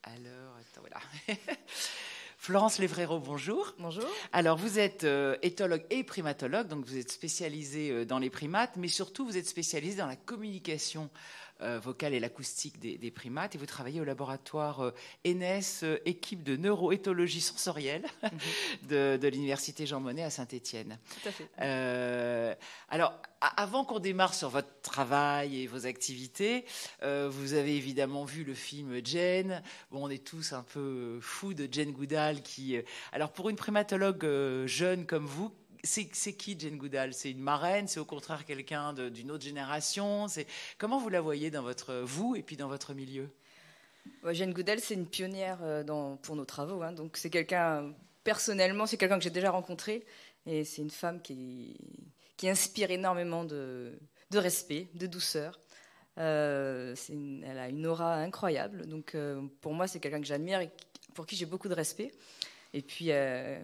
Alors, attends, voilà. Florence Levrero, bonjour. Bonjour. Alors, vous êtes éthologue et primatologue, donc vous êtes spécialisée dans les primates, mais surtout vous êtes spécialisée dans la communication vocale et l'acoustique des primates, et vous travaillez au laboratoire ENES, équipe de neuroéthologie sensorielle de l'université Jean Monnet à Saint-Étienne. Tout à fait. Alors, avant qu'on démarre sur votre travail et vos activités, vous avez évidemment vu le film Jane. Bon, on est tous un peu fous de Jane Goodall. Alors, pour une primatologue jeune comme vous, c'est qui Jane Goodall? C'est une marraine? C'est au contraire quelqu'un d'une autre génération? Comment vous la voyez vous et puis dans votre milieu? Jane Goodall, c'est une pionnière pour nos travaux. Donc, c'est quelqu'un, personnellement, c'est quelqu'un que j'ai déjà rencontré. Et c'est une femme qui inspire énormément de respect, de douceur. Elle a une aura incroyable. Donc, pour moi, c'est quelqu'un que j'admire et pour qui j'ai beaucoup de respect. Et puis,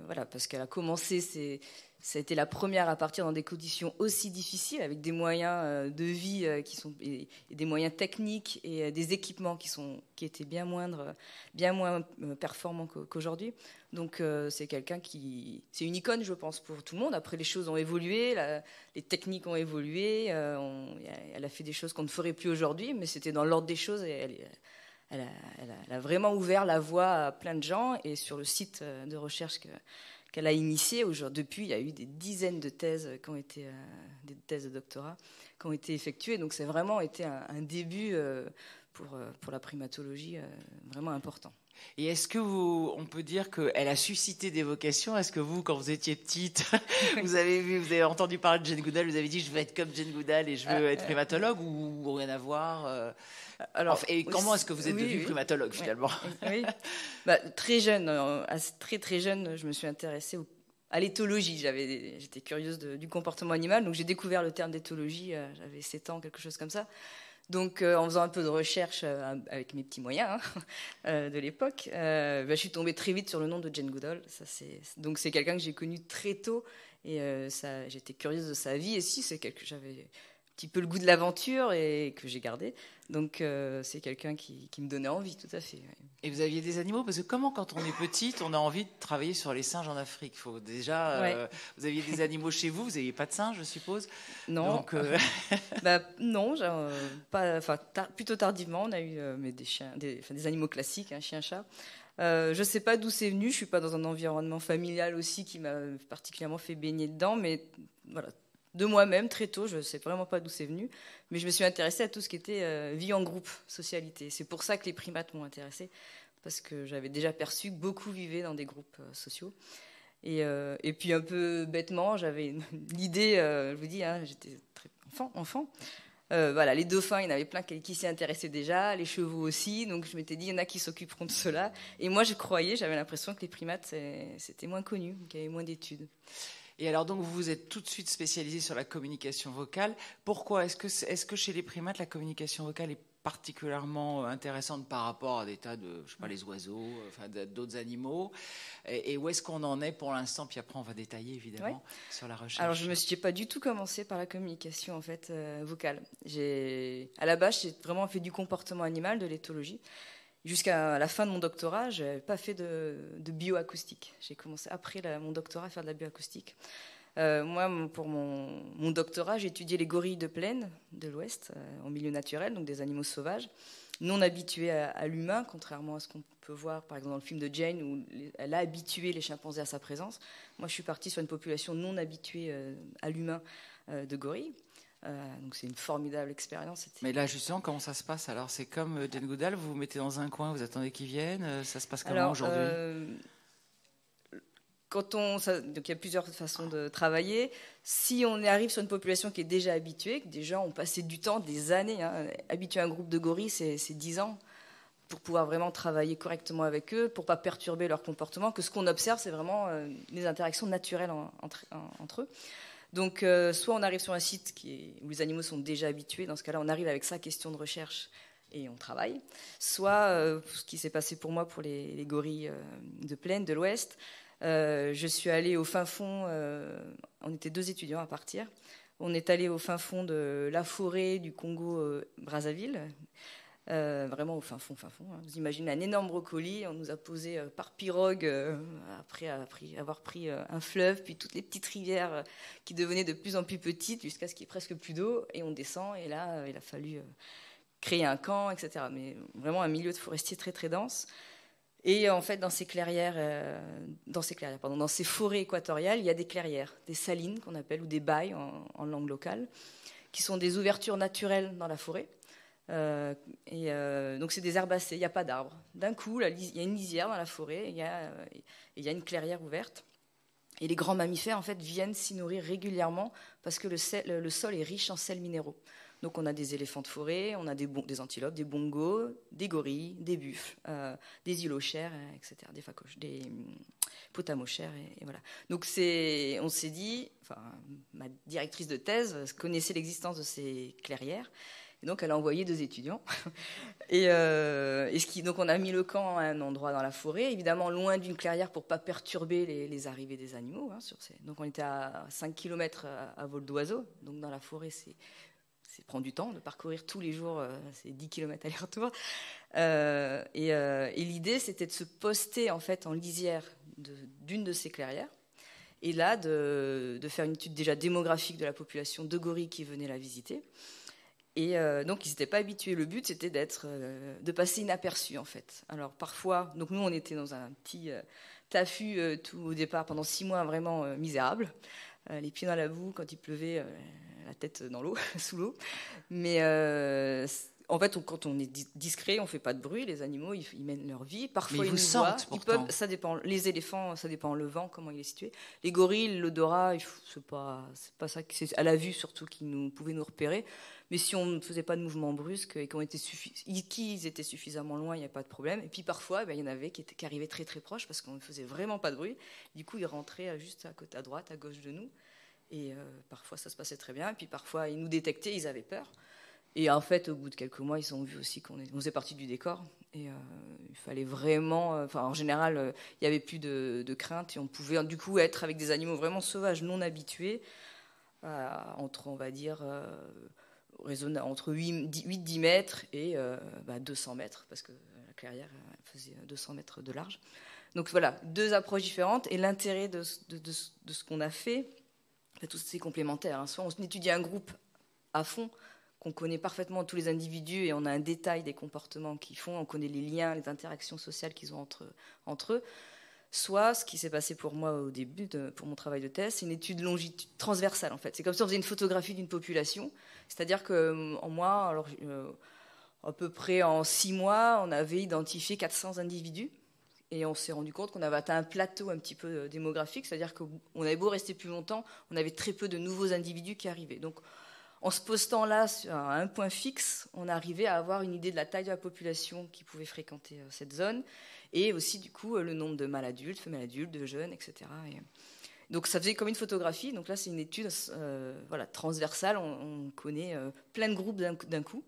voilà, parce qu'elle a commencé, ça a été la première à partir dans des conditions aussi difficiles, avec des moyens de vie et des moyens techniques et des équipements qui étaient bien moins performants qu'aujourd'hui. Donc c'est c'est une icône, je pense, pour tout le monde. Après, les choses ont évolué, les techniques ont évolué. Elle a fait des choses qu'on ne ferait plus aujourd'hui, mais c'était dans l'ordre des choses et elle a vraiment ouvert la voie à plein de gens. Et sur le site de recherche qu'elle a initié, depuis, il y a eu des dizaines de thèses des thèses de doctorat qui ont été effectuées. Donc, c'est vraiment été un début pour la primatologie vraiment important. Et est-ce que on peut dire qu'elle a suscité des vocations? Est-ce que vous, quand vous étiez petite, vous avez entendu parler de Jane Goodall, vous avez dit je veux être comme Jane Goodall et je veux être primatologue, ou rien à voir? Alors, et comment est-ce que vous êtes devenue primatologue finalement? Oui. Très jeune, très jeune, je me suis intéressée à l'éthologie. J'étais curieuse du comportement animal, donc j'ai découvert le terme d'éthologie, j'avais 7 ans, quelque chose comme ça. Donc, en faisant un peu de recherche avec mes petits moyens de l'époque, je suis tombée très vite sur le nom de Jane Goodall. Donc, c'est quelqu'un que j'ai connu très tôt et j'étais curieuse de sa vie. Et j'avais un petit peu le goût de l'aventure et que j'ai gardé. Donc, c'est quelqu'un qui me donnait envie, tout à fait. Ouais. Et vous aviez des animaux? Parce que quand on est petite, on a envie de travailler sur les singes en Afrique? Faut déjà, vous aviez des animaux chez vous? Vous n'aviez pas de singes, je suppose? Non. Donc, non, plutôt tardivement. On a eu des chiens, des animaux classiques, chien, chat. Je ne sais pas d'où c'est venu. Je ne suis pas dans un environnement familial aussi qui m'a particulièrement fait baigner dedans. Mais voilà, de moi-même, très tôt, je ne sais vraiment pas d'où c'est venu. Mais je me suis intéressée à tout ce qui était vie en groupe, socialité. C'est pour ça que les primates m'ont intéressée. Parce que j'avais déjà perçu que beaucoup vivaient dans des groupes sociaux. Et puis un peu bêtement, j'avais l'idée, je vous dis, j'étais très enfant. Voilà, les dauphins, il y en avait plein qui s'y intéressaient déjà, les chevaux aussi, donc je m'étais dit, il y en a qui s'occuperont de cela. Et moi, j'avais l'impression que les primates, c'était moins connu, qu'il y avait moins d'études. Et alors, donc, vous vous êtes tout de suite spécialisé sur la communication vocale. Pourquoi? Est-ce que chez les primates, la communication vocale est particulièrement intéressante par rapport à des tas de, je sais pas, les oiseaux, d'autres animaux? Et où est-ce qu'on en est pour l'instant? Puis après, on va détailler, évidemment, sur la recherche. Alors, je me suis pas du tout commencé par la communication, en fait, vocale. À la base, j'ai vraiment fait du comportement animal, de l'éthologie. Jusqu'à la fin de mon doctorat, je n'avais pas fait de bioacoustique. J'ai commencé après mon doctorat à faire de la bioacoustique. Moi, pour mon doctorat, j'ai étudié les gorilles de plaine de l'Ouest, en milieu naturel, donc des animaux sauvages, non habitués à l'humain, contrairement à ce qu'on peut voir, par exemple, dans le film de Jane, où elle a habitué les chimpanzés à sa présence. Moi, je suis partie sur une population non habituée à l'humain de gorilles. Donc c'est une formidable expérience. Mais là, justement, comment ça se passe? Alors, c'est comme Jane Goodall, vous vous mettez dans un coin, vous attendez qu'ils viennent. Ça se passe comment aujourd'hui? Donc il y a plusieurs façons de travailler. Si on arrive sur une population qui est déjà habituée, que des gens ont passé du temps, des années, habitués à un groupe de gorilles, c'est 10 ans pour pouvoir vraiment travailler correctement avec eux, pour ne pas perturber leur comportement, que ce qu'on observe, c'est vraiment les interactions naturelles entre eux. Donc, soit on arrive sur un site où les animaux sont déjà habitués. Dans ce cas-là, on arrive avec sa question de recherche et on travaille. Soit, ce qui s'est passé pour moi pour les gorilles de plaine de l'Ouest, je suis allée au fin fond. On était 2 étudiants à partir. On est allé au fin fond de la forêt du Congo-Brazzaville. vraiment au fin fond. Hein. Vous imaginez un énorme brocoli, on nous a posé par pirogue après avoir pris un fleuve, puis toutes les petites rivières qui devenaient de plus en plus petites jusqu'à ce qu'il n'y ait presque plus d'eau, et on descend, et là, il a fallu créer un camp, etc. Mais vraiment un milieu de forestier très très dense. Et en fait, dans ces forêts équatoriales, il y a des clairières, des salines qu'on appelle, ou des bails en langue locale, qui sont des ouvertures naturelles dans la forêt. Donc c'est des herbacées, il n'y a pas d'arbres. D'un coup, il y a une lisière dans la forêt, il y a une clairière ouverte. Et les grands mammifères, en fait, viennent s'y nourrir régulièrement parce que le sol est riche en sels minéraux. Donc on a des éléphants de forêt, on a des antilopes, des bongos, des gorilles, des buffles, des hylochères, etc., des potamochères, et voilà. Donc on s'est dit, ma directrice de thèse connaissait l'existence de ces clairières, et donc elle a envoyé 2 étudiants. Donc on a mis le camp à un endroit dans la forêt, évidemment loin d'une clairière pour ne pas perturber les arrivées des animaux. Hein, donc on était à 5 km à vol d'oiseau, donc dans la forêt ça prend du temps de parcourir tous les jours, c'est 10 km aller-retour. Et l'idée, c'était de se poster en fait en lisière d'une de ces clairières, et là de faire une étude déjà démographique de la population de gorilles qui venaient la visiter. Et donc ils n'étaient pas habitués. Le but, c'était de passer inaperçu en fait. Alors parfois, donc nous on était dans un petit taffut tout au départ pendant 6 mois vraiment misérable. Les pieds dans la boue, quand il pleuvait, la tête dans l'eau, sous l'eau. Mais en fait, quand on est discret, on ne fait pas de bruit. Les animaux, ils mènent leur vie. Parfois, ils vous sentent, pourtant. Ça dépend. Les éléphants, ça dépend le vent, comment il est situé. Les gorilles, l'odorat, c'est pas ça. C'est à la vue surtout qu'ils pouvaient nous repérer. Mais si on ne faisait pas de mouvement brusque et qu'ils étaient suffisamment loin, il n'y a pas de problème. Et puis parfois, il y en avait qui arrivaient très très proches parce qu'on ne faisait vraiment pas de bruit. Du coup, ils rentraient juste à côté, à droite, à gauche de nous. Et parfois, ça se passait très bien. Et puis parfois, ils nous détectaient, ils avaient peur. Et en fait, au bout de quelques mois, ils ont vu aussi qu'on faisait partie du décor. Et il fallait vraiment... en général, il n'y avait plus de crainte. Et on pouvait du coup être avec des animaux vraiment sauvages, non habitués, entre, on va dire... entre 8-10 mètres et 200 mètres, parce que la clairière faisait 200 mètres de large. Donc voilà, 2 approches différentes. Et l'intérêt de ce qu'on a fait, tout c'est complémentaire. Hein. Soit on étudie un groupe à fond, qu'on connaît parfaitement tous les individus et on a un détail des comportements qu'ils font, on connaît les liens, les interactions sociales qu'ils ont entre eux. Soit, ce qui s'est passé pour moi au début, pour mon travail de thèse, c'est une étude transversale en fait. C'est comme si on faisait une photographie d'une population. C'est-à-dire à peu près en 6 mois, on avait identifié 400 individus. Et on s'est rendu compte qu'on avait atteint un plateau un petit peu démographique. C'est-à-dire qu'on avait beau rester plus longtemps, on avait très peu de nouveaux individus qui arrivaient. Donc, en se postant là à un point fixe, on arrivait à avoir une idée de la taille de la population qui pouvait fréquenter cette zone, et aussi du coup le nombre de mâles adultes, femelles adultes, de jeunes, etc. Donc ça faisait comme une photographie. Donc là c'est une étude transversale. On connaît plein de groupes d'un coup,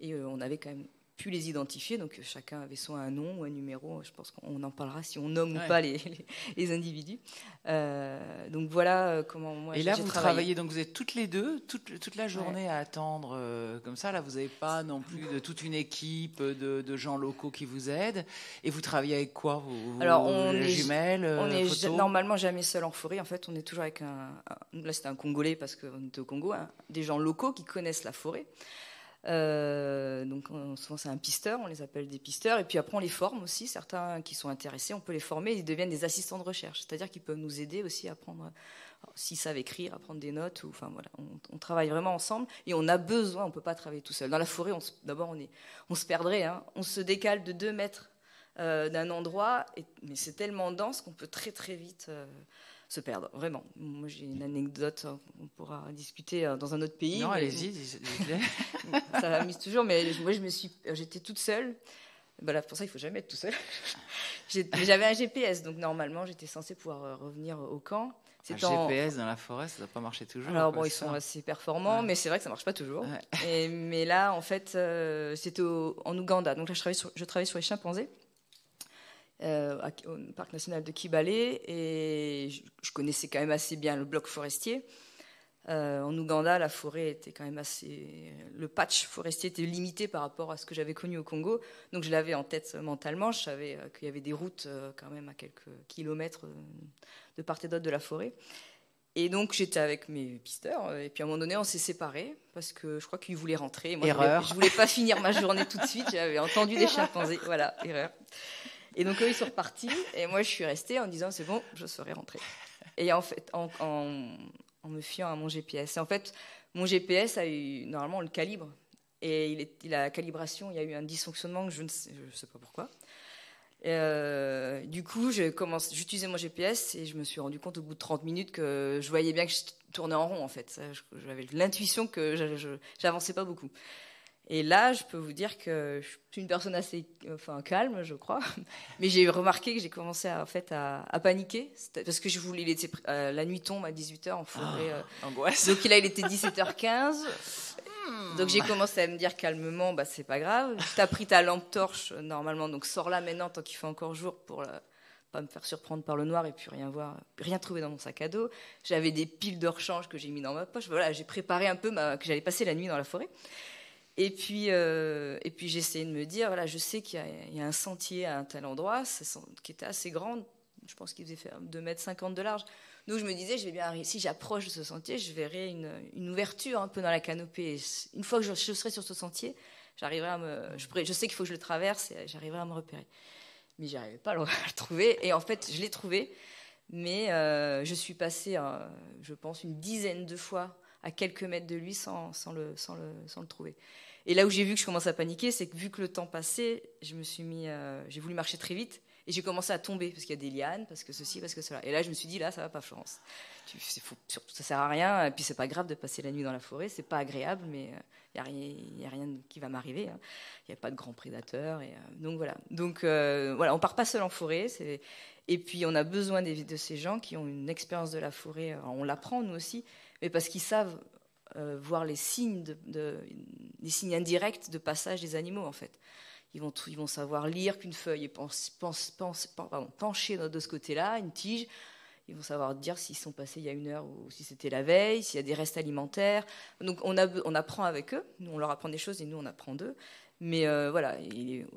et on avait quand même pu les identifier. Donc chacun avait soit un nom ou un numéro. Je pense qu'on en parlera si on nomme ou pas les individus. Donc voilà comment moi j'ai travaillé. Et là, vous travaillez, donc vous êtes toutes les deux, toute la journée à attendre comme ça. Là, vous n'avez pas non plus de toute une équipe de gens locaux qui vous aident. Et vous travaillez avec quoi Alors, on est jumelles, on est normalement jamais seul en forêt. En fait, on est toujours avec là, c'était un Congolais parce qu'on était au Congo, hein, des gens locaux qui connaissent la forêt. Donc souvent c'est un pisteur, on les appelle des pisteurs, et puis après on les forme aussi. Certains qui sont intéressés, on peut les former, ils deviennent des assistants de recherche, c'est-à-dire qu'ils peuvent nous aider aussi à prendre, s'ils savent écrire, à prendre des notes, on travaille vraiment ensemble, et on a besoin, on peut pas travailler tout seul. Dans la forêt, d'abord on se perdrait, hein. On se décale de 2 mètres d'un endroit, mais c'est tellement dense qu'on peut très très vite se perdre, vraiment. Moi, j'ai une anecdote qu'on pourra discuter dans un autre pays. Non, allez-y, s'il vous plaît. Ça m'amuse toujours, mais moi, j'étais toute seule. Là, pour ça, il ne faut jamais être tout seul. J'avais un GPS, donc normalement, j'étais censée pouvoir revenir au camp. GPS dans la forêt, ça ne doit pas marcher toujours. Alors bon, ils sont assez performants, mais c'est vrai que ça ne marche pas toujours. Ouais. Mais là, en fait, c'était en Ouganda. Donc là, je travaillais sur les chimpanzés. Au parc national de Kibale, et je connaissais quand même assez bien le bloc forestier. En Ouganda, la forêt était quand même assez... Le patch forestier était limité par rapport à ce que j'avais connu au Congo. Donc je l'avais en tête mentalement. Je savais qu'il y avait des routes quand même à quelques kilomètres de part et d'autre de la forêt. Et donc j'étais avec mes pisteurs. Et puis à un moment donné, on s'est séparés parce que je crois qu'ils voulaient rentrer. Moi, je voulais pas finir ma journée tout de suite. J'avais entendu des chimpanzés. Voilà, erreur. Et donc eux, ils sont repartis. Et moi, je suis restée en disant, c'est bon, je serai rentrée. Et en fait, en me fiant à mon GPS. Et en fait, mon GPS normalement, on le calibre. Et la calibration, il y a eu un dysfonctionnement que je ne sais pas pourquoi. Du coup, j'utilisais mon GPS et je me suis rendu compte au bout de 30 minutes que je voyais bien que je tournais en rond, en fait. J'avais l'intuition que j'avançais pas beaucoup. Et là, je peux vous dire que je suis une personne assez calme, je crois. Mais j'ai remarqué que j'ai commencé à paniquer. Parce que je voulais laisser... la nuit tombe à 18h en forêt. Angoisse. Donc là, il était 17h15. Donc j'ai commencé à me dire calmement, c'est pas grave. T'as pris ta lampe torche normalement, donc sors-la maintenant tant qu'il fait encore jour pour pas me faire surprendre par le noir et puis rien trouver dans mon sac à dos. J'avais des piles de rechange que j'ai mis dans ma poche. Voilà, j'ai préparé un peu que j'allais passer la nuit dans la forêt. Et puis j'ai essayé de me dire, voilà, je sais qu'il y a un sentier à un tel endroit qui était assez grand. Je pense qu'il faisait faire 2,50 m de large. Donc je me disais, si j'approche de ce sentier, je verrai une ouverture un peu dans la canopée. Et une fois que je serai sur ce sentier, je sais qu'il faut que je le traverse et j'arriverai à me repérer. Mais je n'arrivais pas à le trouver. Et en fait, je l'ai trouvé. Mais je suis passée, je pense, une dizaine de fois à quelques mètres de lui sans le trouver. Et là où j'ai vu que je commençais à paniquer, c'est que vu que le temps passait, j'ai voulu marcher très vite. Et j'ai commencé à tomber, parce qu'il y a des lianes, parce que ceci, parce que cela. Et là, je me suis dit, là, ça va pas, Florence. Surtout, ça sert à rien. Et puis, c'est pas grave de passer la nuit dans la forêt. C'est pas agréable, mais il y a rien qui va m'arriver. Hein. Il n'y a pas de grands prédateurs. Donc, voilà. Donc, voilà, on part pas seul en forêt. Et puis, on a besoin de ces gens qui ont une expérience de la forêt. Alors, on l'apprend, nous aussi, mais parce qu'ils savent voir les signes, les signes indirects de passage des animaux, en fait. Ils vont savoir lire qu'une feuille est penchée de ce côté-là, une tige. Ils vont savoir dire s'ils sont passés il y a 1 heure ou si c'était la veille, s'il y a des restes alimentaires. Donc on apprend avec eux. Nous, on leur apprend des choses et nous, on apprend d'eux. Mais voilà,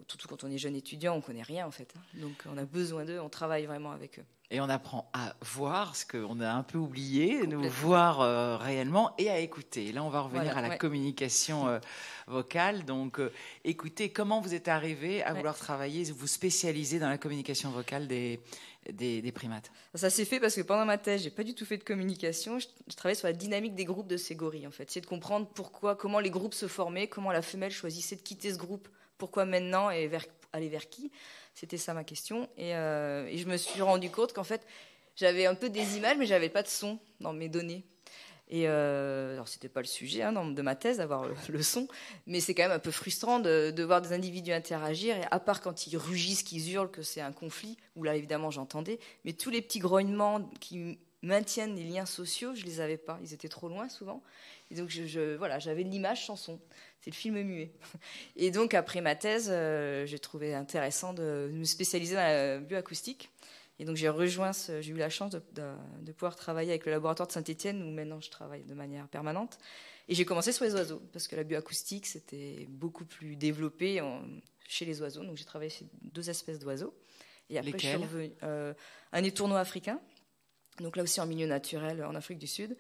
surtout quand on est jeune étudiant, on ne connaît rien en fait. Donc on a besoin d'eux, on travaille vraiment avec eux. Et on apprend à voir ce qu'on a un peu oublié, nous voir réellement et à écouter. Là, on va revenir à la communication vocale. Donc, écoutez, comment vous êtes arrivé à vouloir travailler, vous spécialiser dans la communication vocale des primates? Ça s'est fait parce que pendant ma thèse, j'ai pas du tout fait de communication. Je travaillais sur la dynamique des groupes de ces gorilles, en fait. C'est de comprendre comment les groupes se formaient, comment la femelle choisissait de quitter ce groupe, pourquoi maintenant et aller vers qui. C'était ça ma question. Et je me suis rendu compte qu'en fait, j'avais un peu des images, mais j'avais pas de son dans mes données. Et alors, c'était pas le sujet de ma thèse, d'avoir le son, mais c'est quand même un peu frustrant de voir des individus interagir, et à part quand ils rugissent, qu'ils hurlent, que c'est un conflit, où là, évidemment, j'entendais, mais tous les petits grognements qui maintiennent les liens sociaux, je les avais pas. Ils étaient trop loin, souvent. Et donc, voilà, j'avais de l'image sans son. C'est le film muet. Et donc, après ma thèse, j'ai trouvé intéressant de me spécialiser dans la bioacoustique. Et donc j'ai eu la chance de pouvoir travailler avec le laboratoire de Saint-Étienne, où maintenant je travaille de manière permanente. Et j'ai commencé sur les oiseaux, parce que la bioacoustique, c'était beaucoup plus développé chez les oiseaux. Donc j'ai travaillé sur 2 espèces d'oiseaux. Et après, je suis revenue, un étourneau africain, donc là aussi en milieu naturel, en Afrique du Sud.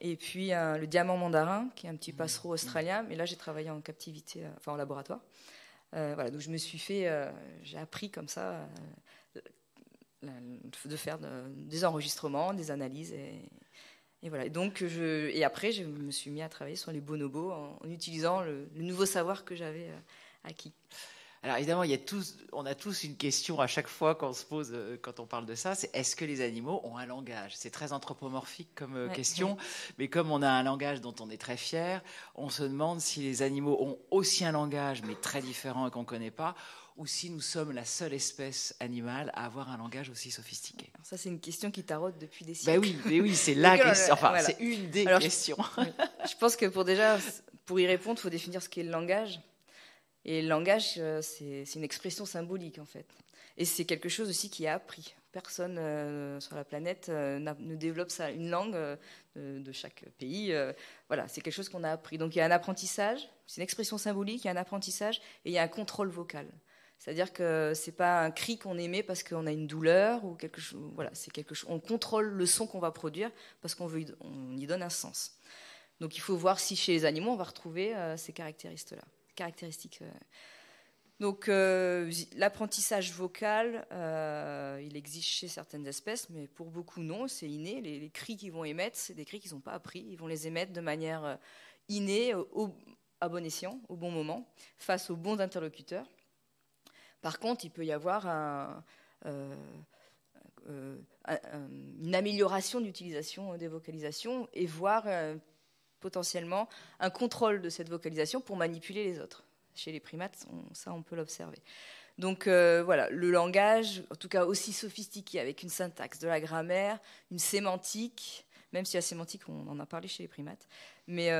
Et puis le diamant mandarin, qui est un petit passereau australien. Mais là, j'ai travaillé en captivité, en laboratoire. Voilà, donc j'ai appris comme ça... de faire des enregistrements, des analyses et voilà. Et après, je me suis mis à travailler sur les bonobos en utilisant le nouveau savoir que j'avais acquis. Alors évidemment, on a tous une question à chaque fois qu'on se pose quand on parle de ça, c'est est-ce que les animaux ont un langage? C'est très anthropomorphique comme question, mais comme on a un langage dont on est très fier, on se demande si les animaux ont aussi un langage, mais très différent et qu'on ne connaît pas, ou si nous sommes la seule espèce animale à avoir un langage aussi sophistiqué. Alors ça, c'est une question qui taraude depuis des siècles. Oui, c'est la question. Enfin, voilà. C'est une des questions. Je pense que pour y répondre, il faut définir ce qu'est le langage. Et le langage, c'est une expression symbolique, en fait. Et c'est quelque chose aussi qui est appris. personne sur la planète ne développe une langue de chaque pays. Voilà, c'est quelque chose qu'on a appris. Donc il y a un apprentissage, c'est une expression symbolique, il y a un apprentissage et il y a un contrôle vocal. C'est-à-dire que c'est pas un cri qu'on émet parce qu'on a une douleur ou quelque chose. Voilà, c'est quelque chose. On contrôle le son qu'on va produire parce on y donne un sens. Donc il faut voir si chez les animaux on va retrouver ces caractéristiques. Donc l'apprentissage vocal, il existe chez certaines espèces, mais pour beaucoup non, c'est inné. Les cris qu'ils vont émettre, c'est des cris qu'ils n'ont pas appris. Ils vont les émettre de manière innée, à bon escient, au bon moment, face aux bons interlocuteurs. Par contre, il peut y avoir une amélioration d'utilisation des vocalisations et voire potentiellement un contrôle de cette vocalisation pour manipuler les autres. Chez les primates, on peut l'observer. Donc voilà, le langage, en tout cas aussi sophistiqué, avec une syntaxe, de la grammaire, une sémantique, même si la sémantique, on en a parlé chez les primates, mais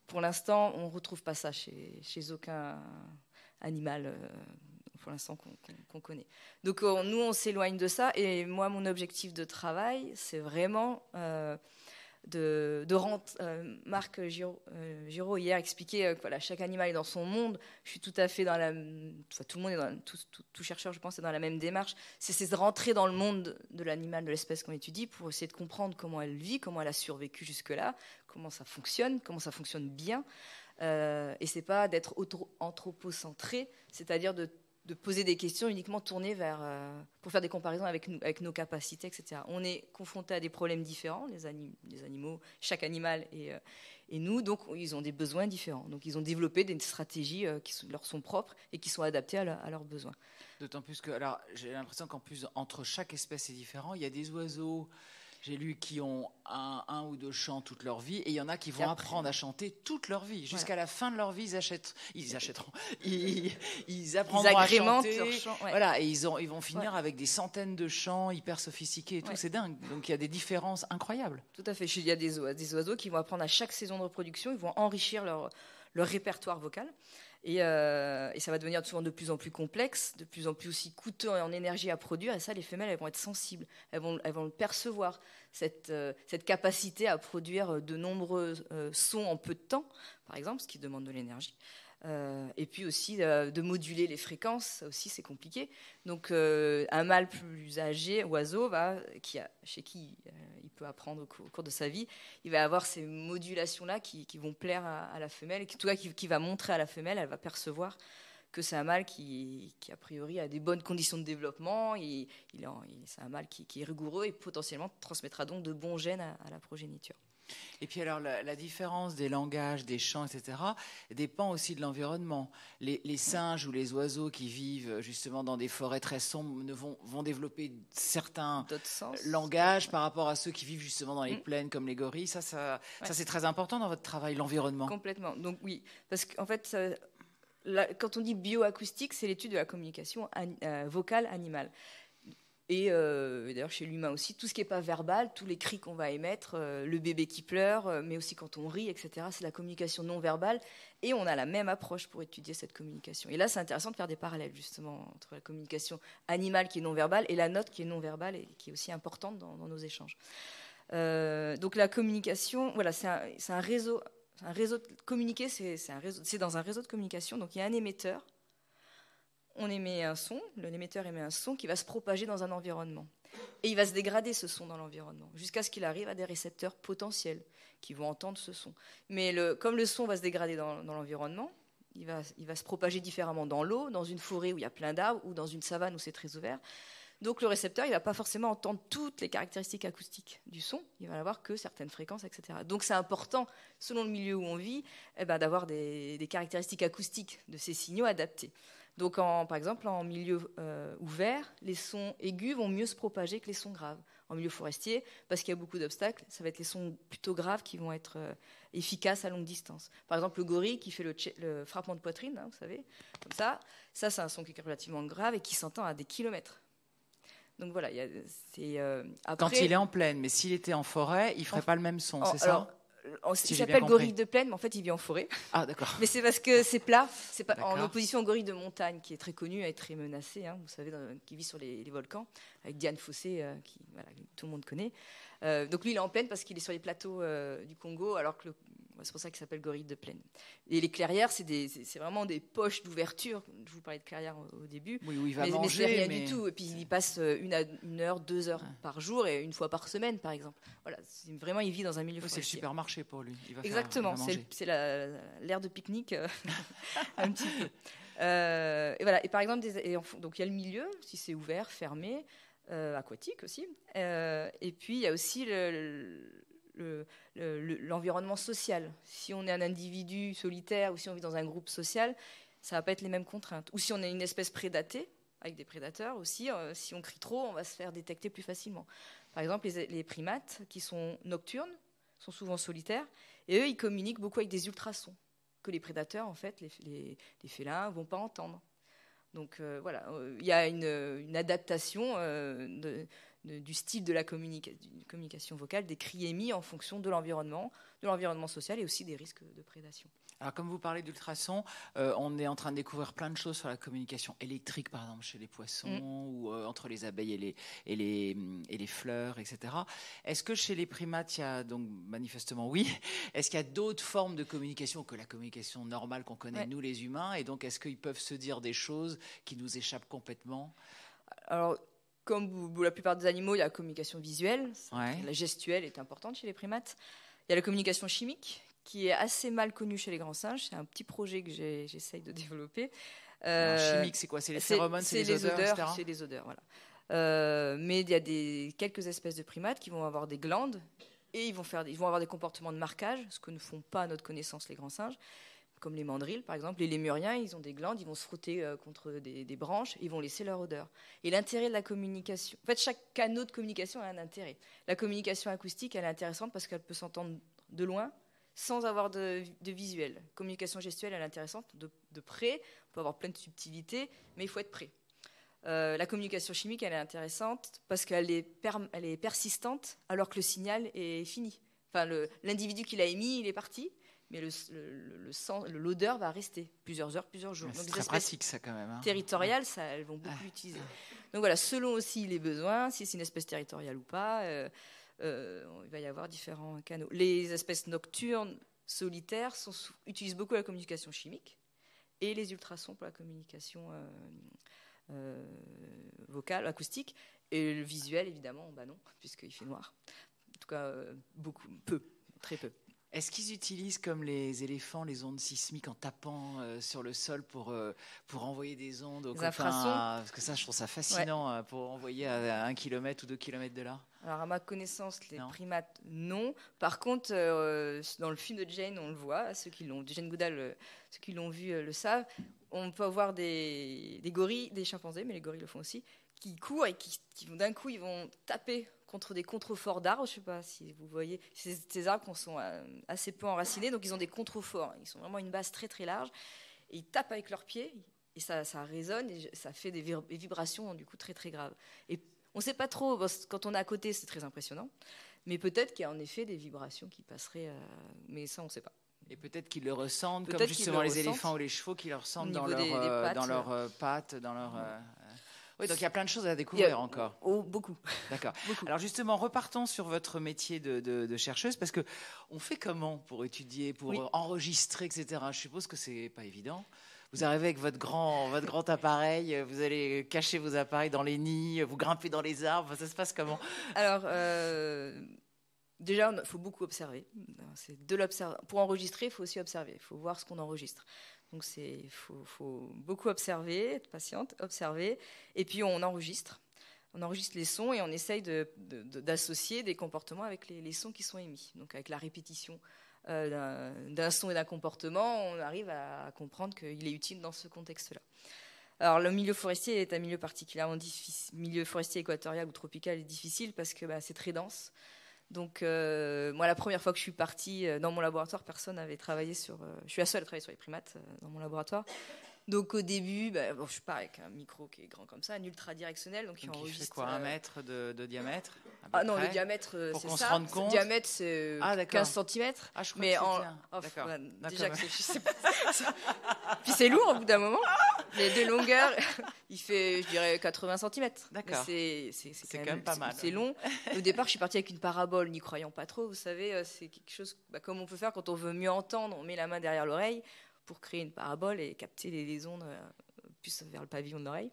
pour l'instant, on ne retrouve pas ça chez aucun animal pour l'instant qu'on connaît. Donc nous, on s'éloigne de ça, et moi, mon objectif de travail, c'est vraiment Marc Giraud hier expliquait que voilà, chaque animal est dans son monde. Je suis tout à fait dans tout le monde est tout chercheur, je pense, est dans la même démarche. C'est de rentrer dans le monde de l'animal, de l'espèce qu'on étudie, pour essayer de comprendre comment elle vit, comment elle a survécu jusque-là, comment ça fonctionne bien. Et c'est pas d'être anthropocentré, c'est-à-dire de poser des questions uniquement tournées pour faire des comparaisons avec nos capacités, etc. On est confronté à des problèmes différents, les animaux, chaque animal et nous, donc ils ont des besoins différents. Donc ils ont développé des stratégies qui leur sont propres et qui sont adaptées à leurs besoins. D'autant plus que, alors j'ai l'impression qu'en plus, entre chaque espèce est différent. Il y a des oiseaux, j'ai lu, qui ont un ou deux chants toute leur vie, et il y en a qui vont apprendre à chanter toute leur vie. Jusqu'à la fin de leur vie, ils apprendront à chanter. Leur chant, ouais. Voilà, et ils vont finir avec des centaines de chants hyper sophistiqués et tout. Ouais. C'est dingue. Donc il y a des différences incroyables. Tout à fait. Il y a des oiseaux qui vont apprendre à chaque saison de reproduction, ils vont enrichir leur répertoire vocal. Et ça va devenir souvent de plus en plus complexe, de plus en plus aussi coûteux en énergie à produire. Et ça, les femelles, elles vont être sensibles. Elles vont percevoir cette capacité à produire de nombreux sons en peu de temps, par exemple, ce qui demande de l'énergie. Et puis aussi de moduler les fréquences, ça aussi c'est compliqué. Donc un mâle plus âgé, oiseau, chez qui il peut apprendre au cours de sa vie, il va avoir ces modulations-là qui vont plaire à la femelle, qui va montrer à la femelle, elle va percevoir que c'est un mâle qui a priori a des bonnes conditions de développement, c'est un mâle qui est rigoureux et potentiellement transmettra donc de bons gènes à la progéniture. Et puis alors la différence des langages, des chants, etc. dépend aussi de l'environnement. Les singes ou les oiseaux qui vivent justement dans des forêts très sombres vont développer certains langages par rapport à ceux qui vivent justement dans les plaines comme les gorilles. Ça c'est très important dans votre travail, l'environnement. Complètement. Donc oui, parce qu'en fait, quand on dit bioacoustique, c'est l'étude de la communication vocale animale. Et d'ailleurs chez l'humain aussi, tout ce qui n'est pas verbal, tous les cris qu'on va émettre, le bébé qui pleure, mais aussi quand on rit, etc., c'est la communication non verbale. Et on a la même approche pour étudier cette communication. Et là, c'est intéressant de faire des parallèles justement entre la communication animale qui est non verbale et la nôtre qui est non verbale et qui est aussi importante dans nos échanges. Donc la communication, voilà, c'est un réseau. Un réseau de communiquer, c'est dans un réseau de communication. Donc il y a un émetteur. On émet un son, l'émetteur émet un son qui va se propager dans un environnement. Et il va se dégrader ce son dans l'environnement, jusqu'à ce qu'il arrive à des récepteurs potentiels qui vont entendre ce son. Mais comme le son va se dégrader dans l'environnement, il va se propager différemment dans l'eau, dans une forêt où il y a plein d'arbres, ou dans une savane où c'est très ouvert. Donc le récepteur, il ne va pas forcément entendre toutes les caractéristiques acoustiques du son, il va n'avoir que certaines fréquences, etc. Donc c'est important, selon le milieu où on vit, d'avoir des caractéristiques acoustiques de ces signaux adaptés. Donc, par exemple, en milieu ouvert, les sons aigus vont mieux se propager que les sons graves. En milieu forestier, parce qu'il y a beaucoup d'obstacles, ça va être les sons plutôt graves qui vont être efficaces à longue distance. Par exemple, le gorille qui fait le frappement de poitrine, vous savez, comme ça, c'est un son qui est relativement grave et qui s'entend à des kilomètres. Donc voilà, après, quand il est en plaine, mais s'il était en forêt, il ne ferait pas le même son, c'est ça ? Il s'appelle gorille de plaine, mais en fait, il vit en forêt. Ah, d'accord. Mais c'est parce que c'est plat. C'est pas en opposition au gorille de montagne, qui est très connu et très menacé. Vous savez, qui vit sur les volcans, avec Diane Fossé, qui tout le monde connaît. Donc lui, il est en plaine parce qu'il est sur les plateaux du Congo, alors que c'est pour ça qu'il s'appelle gorille de plaine. Et les clairières, c'est vraiment des poches d'ouverture. Je vous parlais de clairières au début. Oui, où il va manger, mais c'est rien du tout. Et puis il y passe 1 heure, 2 heures par jour et 1 fois par semaine, par exemple. Voilà, vraiment, il vit dans un milieu forestier. C'est le supermarché pour lui. Exactement, c'est l'aire de pique-nique, un petit peu. Et voilà. Et par exemple, donc il y a le milieu, si c'est ouvert, fermé. Aquatique aussi. Et puis, il y a aussi l'environnement social. Si on est un individu solitaire ou si on vit dans un groupe social, ça ne va pas être les mêmes contraintes. Ou si on est une espèce prédatée, avec des prédateurs aussi, si on crie trop, on va se faire détecter plus facilement. Par exemple, les primates qui sont nocturnes sont souvent solitaires et eux, ils communiquent beaucoup avec des ultrasons que les prédateurs, en fait, les félins, ne vont pas entendre. Donc voilà, il y a une adaptation du style de la communication vocale, des cris émis en fonction de l'environnement social et aussi des risques de prédation. Alors, comme vous parlez d'ultrasons, on est en train de découvrir plein de choses sur la communication électrique, par exemple, chez les poissons ou entre les abeilles et les fleurs, etc. Est-ce que chez les primates, il y a, donc manifestement oui, est-ce qu'il y a d'autres formes de communication que la communication normale qu'on connaît, nous les humains, et donc est-ce qu'ils peuvent se dire des choses qui nous échappent complètement ? Alors, comme la plupart des animaux, il y a la communication visuelle, la gestuelle est importante chez les primates. Il y a la communication chimique, qui est assez mal connu chez les grands singes. C'est un petit projet que j'essaye de développer. Chimique, c'est quoi ? C'est les phéromones, c'est les odeurs, etc. C'est les odeurs, voilà. Mais il y a quelques espèces de primates qui vont avoir des glandes et ils vont avoir des comportements de marquage, ce que ne font pas à notre connaissance les grands singes, comme les mandrilles par exemple. Les lémuriens, ils ont des glandes, ils vont se frotter contre des branches, ils vont laisser leur odeur. Et l'intérêt de la communication, en fait, chaque canal de communication a un intérêt. La communication acoustique, elle est intéressante parce qu'elle peut s'entendre de loin, sans avoir de visuel. Communication gestuelle, elle est intéressante de près. On peut avoir plein de subtilités, mais il faut être prêt. La communication chimique, elle est intéressante parce qu'elle est persistante alors que le signal est fini. Enfin, l'individu qui l'a émis, il est parti, mais l'odeur va rester plusieurs heures, plusieurs jours. C'est très pratique, ça, quand même. Territoriales, elles vont beaucoup l'utiliser. Donc voilà, selon aussi les besoins, si c'est une espèce territoriale ou pas, il va y avoir différents canaux. Les espèces nocturnes, solitaires, utilisent beaucoup la communication chimique et les ultrasons pour la communication vocale, acoustique. Et le visuel, évidemment, non, puisqu'il fait noir. En tout cas, très peu. Est-ce qu'ils utilisent, comme les éléphants, les ondes sismiques en tapant sur le sol pour envoyer des ondes aux copains, parce que ça, je trouve ça fascinant, pour envoyer à 1 kilomètre ou 2 kilomètres de là. Alors, à ma connaissance, les primates, non. Par contre, dans le film de Jane, on le voit, Jane Goodall, ceux qui l'ont vu le savent, on peut avoir des gorilles, des chimpanzés, mais les gorilles le font aussi, qui courent et qui d'un coup, ils vont taper contre des contreforts d'arbres. Je ne sais pas si vous voyez, ces arbres sont assez peu enracinés, donc ils ont des contreforts. Ils sont vraiment une base très très large. Et ils tapent avec leurs pieds, et ça résonne, et ça fait des vibrations du coup très très graves. Et on ne sait pas trop, quand on est à côté, c'est très impressionnant, mais peut-être qu'il y a en effet des vibrations qui passeraient, mais ça on ne sait pas. Et peut-être qu'ils le ressentent, comme justement les éléphants ou les chevaux qui le ressentent dans leurs pattes, dans leur... Oui, donc il y a plein de choses à découvrir encore. Beaucoup. D'accord. Alors justement, repartons sur votre métier de chercheuse, parce qu'on fait comment pour étudier, pour enregistrer, etc. Je suppose que c'est pas évident. Vous arrivez avec votre grand appareil, vous allez cacher vos appareils dans les nids, vous grimpez dans les arbres, ça se passe comment ? Alors, déjà, il faut beaucoup observer. Pour enregistrer, il faut aussi observer, il faut voir ce qu'on enregistre. Donc, il faut beaucoup observer, être patiente, observer, et puis on enregistre. On enregistre les sons et on essaye d'associer des comportements avec les sons qui sont émis. Donc, avec la répétition d'un son et d'un comportement, on arrive à comprendre qu'il est utile dans ce contexte-là. Alors, le milieu forestier est un milieu particulièrement difficile. Le milieu forestier équatorial ou tropical est difficile parce que c'est très dense. Donc, moi, la première fois que je suis partie dans mon laboratoire, personne n'avait travaillé sur... je suis la seule à travailler sur les primates dans mon laboratoire. Donc au début, je pars avec un micro qui est grand comme ça, un ultra directionnel, donc il enregistre. Il fait quoi, 1 mètre de diamètre non, le diamètre, pour c'est qu'on ça. se rende compte. Le diamètre, c'est 15 cm. Ah, je crois mais que d'accord. Déjà que c'est puis c'est lourd au bout d'un moment. Les deux longueurs, il fait, je dirais, 80 cm. D'accord. C'est quand même pas mal. C'est long. Au départ, je suis partie avec une parabole, n'y croyant pas trop. Vous savez, c'est quelque chose comme on peut faire quand on veut mieux entendre. On met la main derrière l'oreille pour créer une parabole et capter les ondes plus vers le pavillon de l'oreille.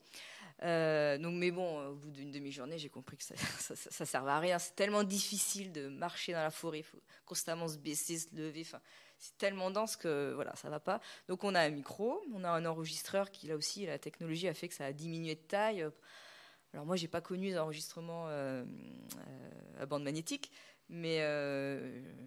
Mais bon, au bout d'une demi-journée, j'ai compris que ça servait à rien. C'est tellement difficile de marcher dans la forêt, il faut constamment se baisser, se lever. Enfin, c'est tellement dense que voilà, ça va pas. Donc on a un micro, on a un enregistreur qui là aussi, la technologie a fait que ça a diminué de taille. Alors moi, j'ai pas connu les enregistrements à bande magnétique, mais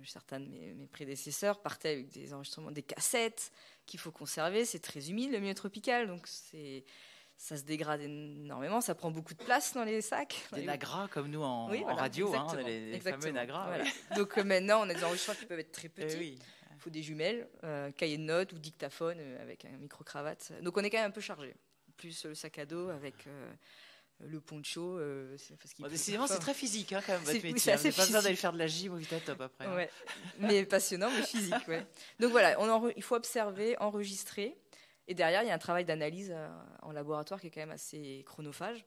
certains de mes prédécesseurs partaient avec des enregistrements, des cassettes qu'il faut conserver. C'est très humide, le milieu tropical, donc ça se dégrade énormément, ça prend beaucoup de place dans les sacs. Des nagras comme nous en voilà, radio, les fameux nagras. Voilà. Donc maintenant, on a des enregistrements qui peuvent être très petits. Il faut des jumelles, cahier de notes ou dictaphone avec un micro-cravate. Donc on est quand même un peu chargé. Plus le sac à dos avec le poncho. Décidément, c'est très physique quand même votre métier. C'est assez pas besoin d'aller faire de la gym au Vitatop après. Ouais. Mais passionnant, mais physique. Ouais. Donc voilà, il faut observer, enregistrer. Et derrière, il y a un travail d'analyse en laboratoire qui est quand même assez chronophage.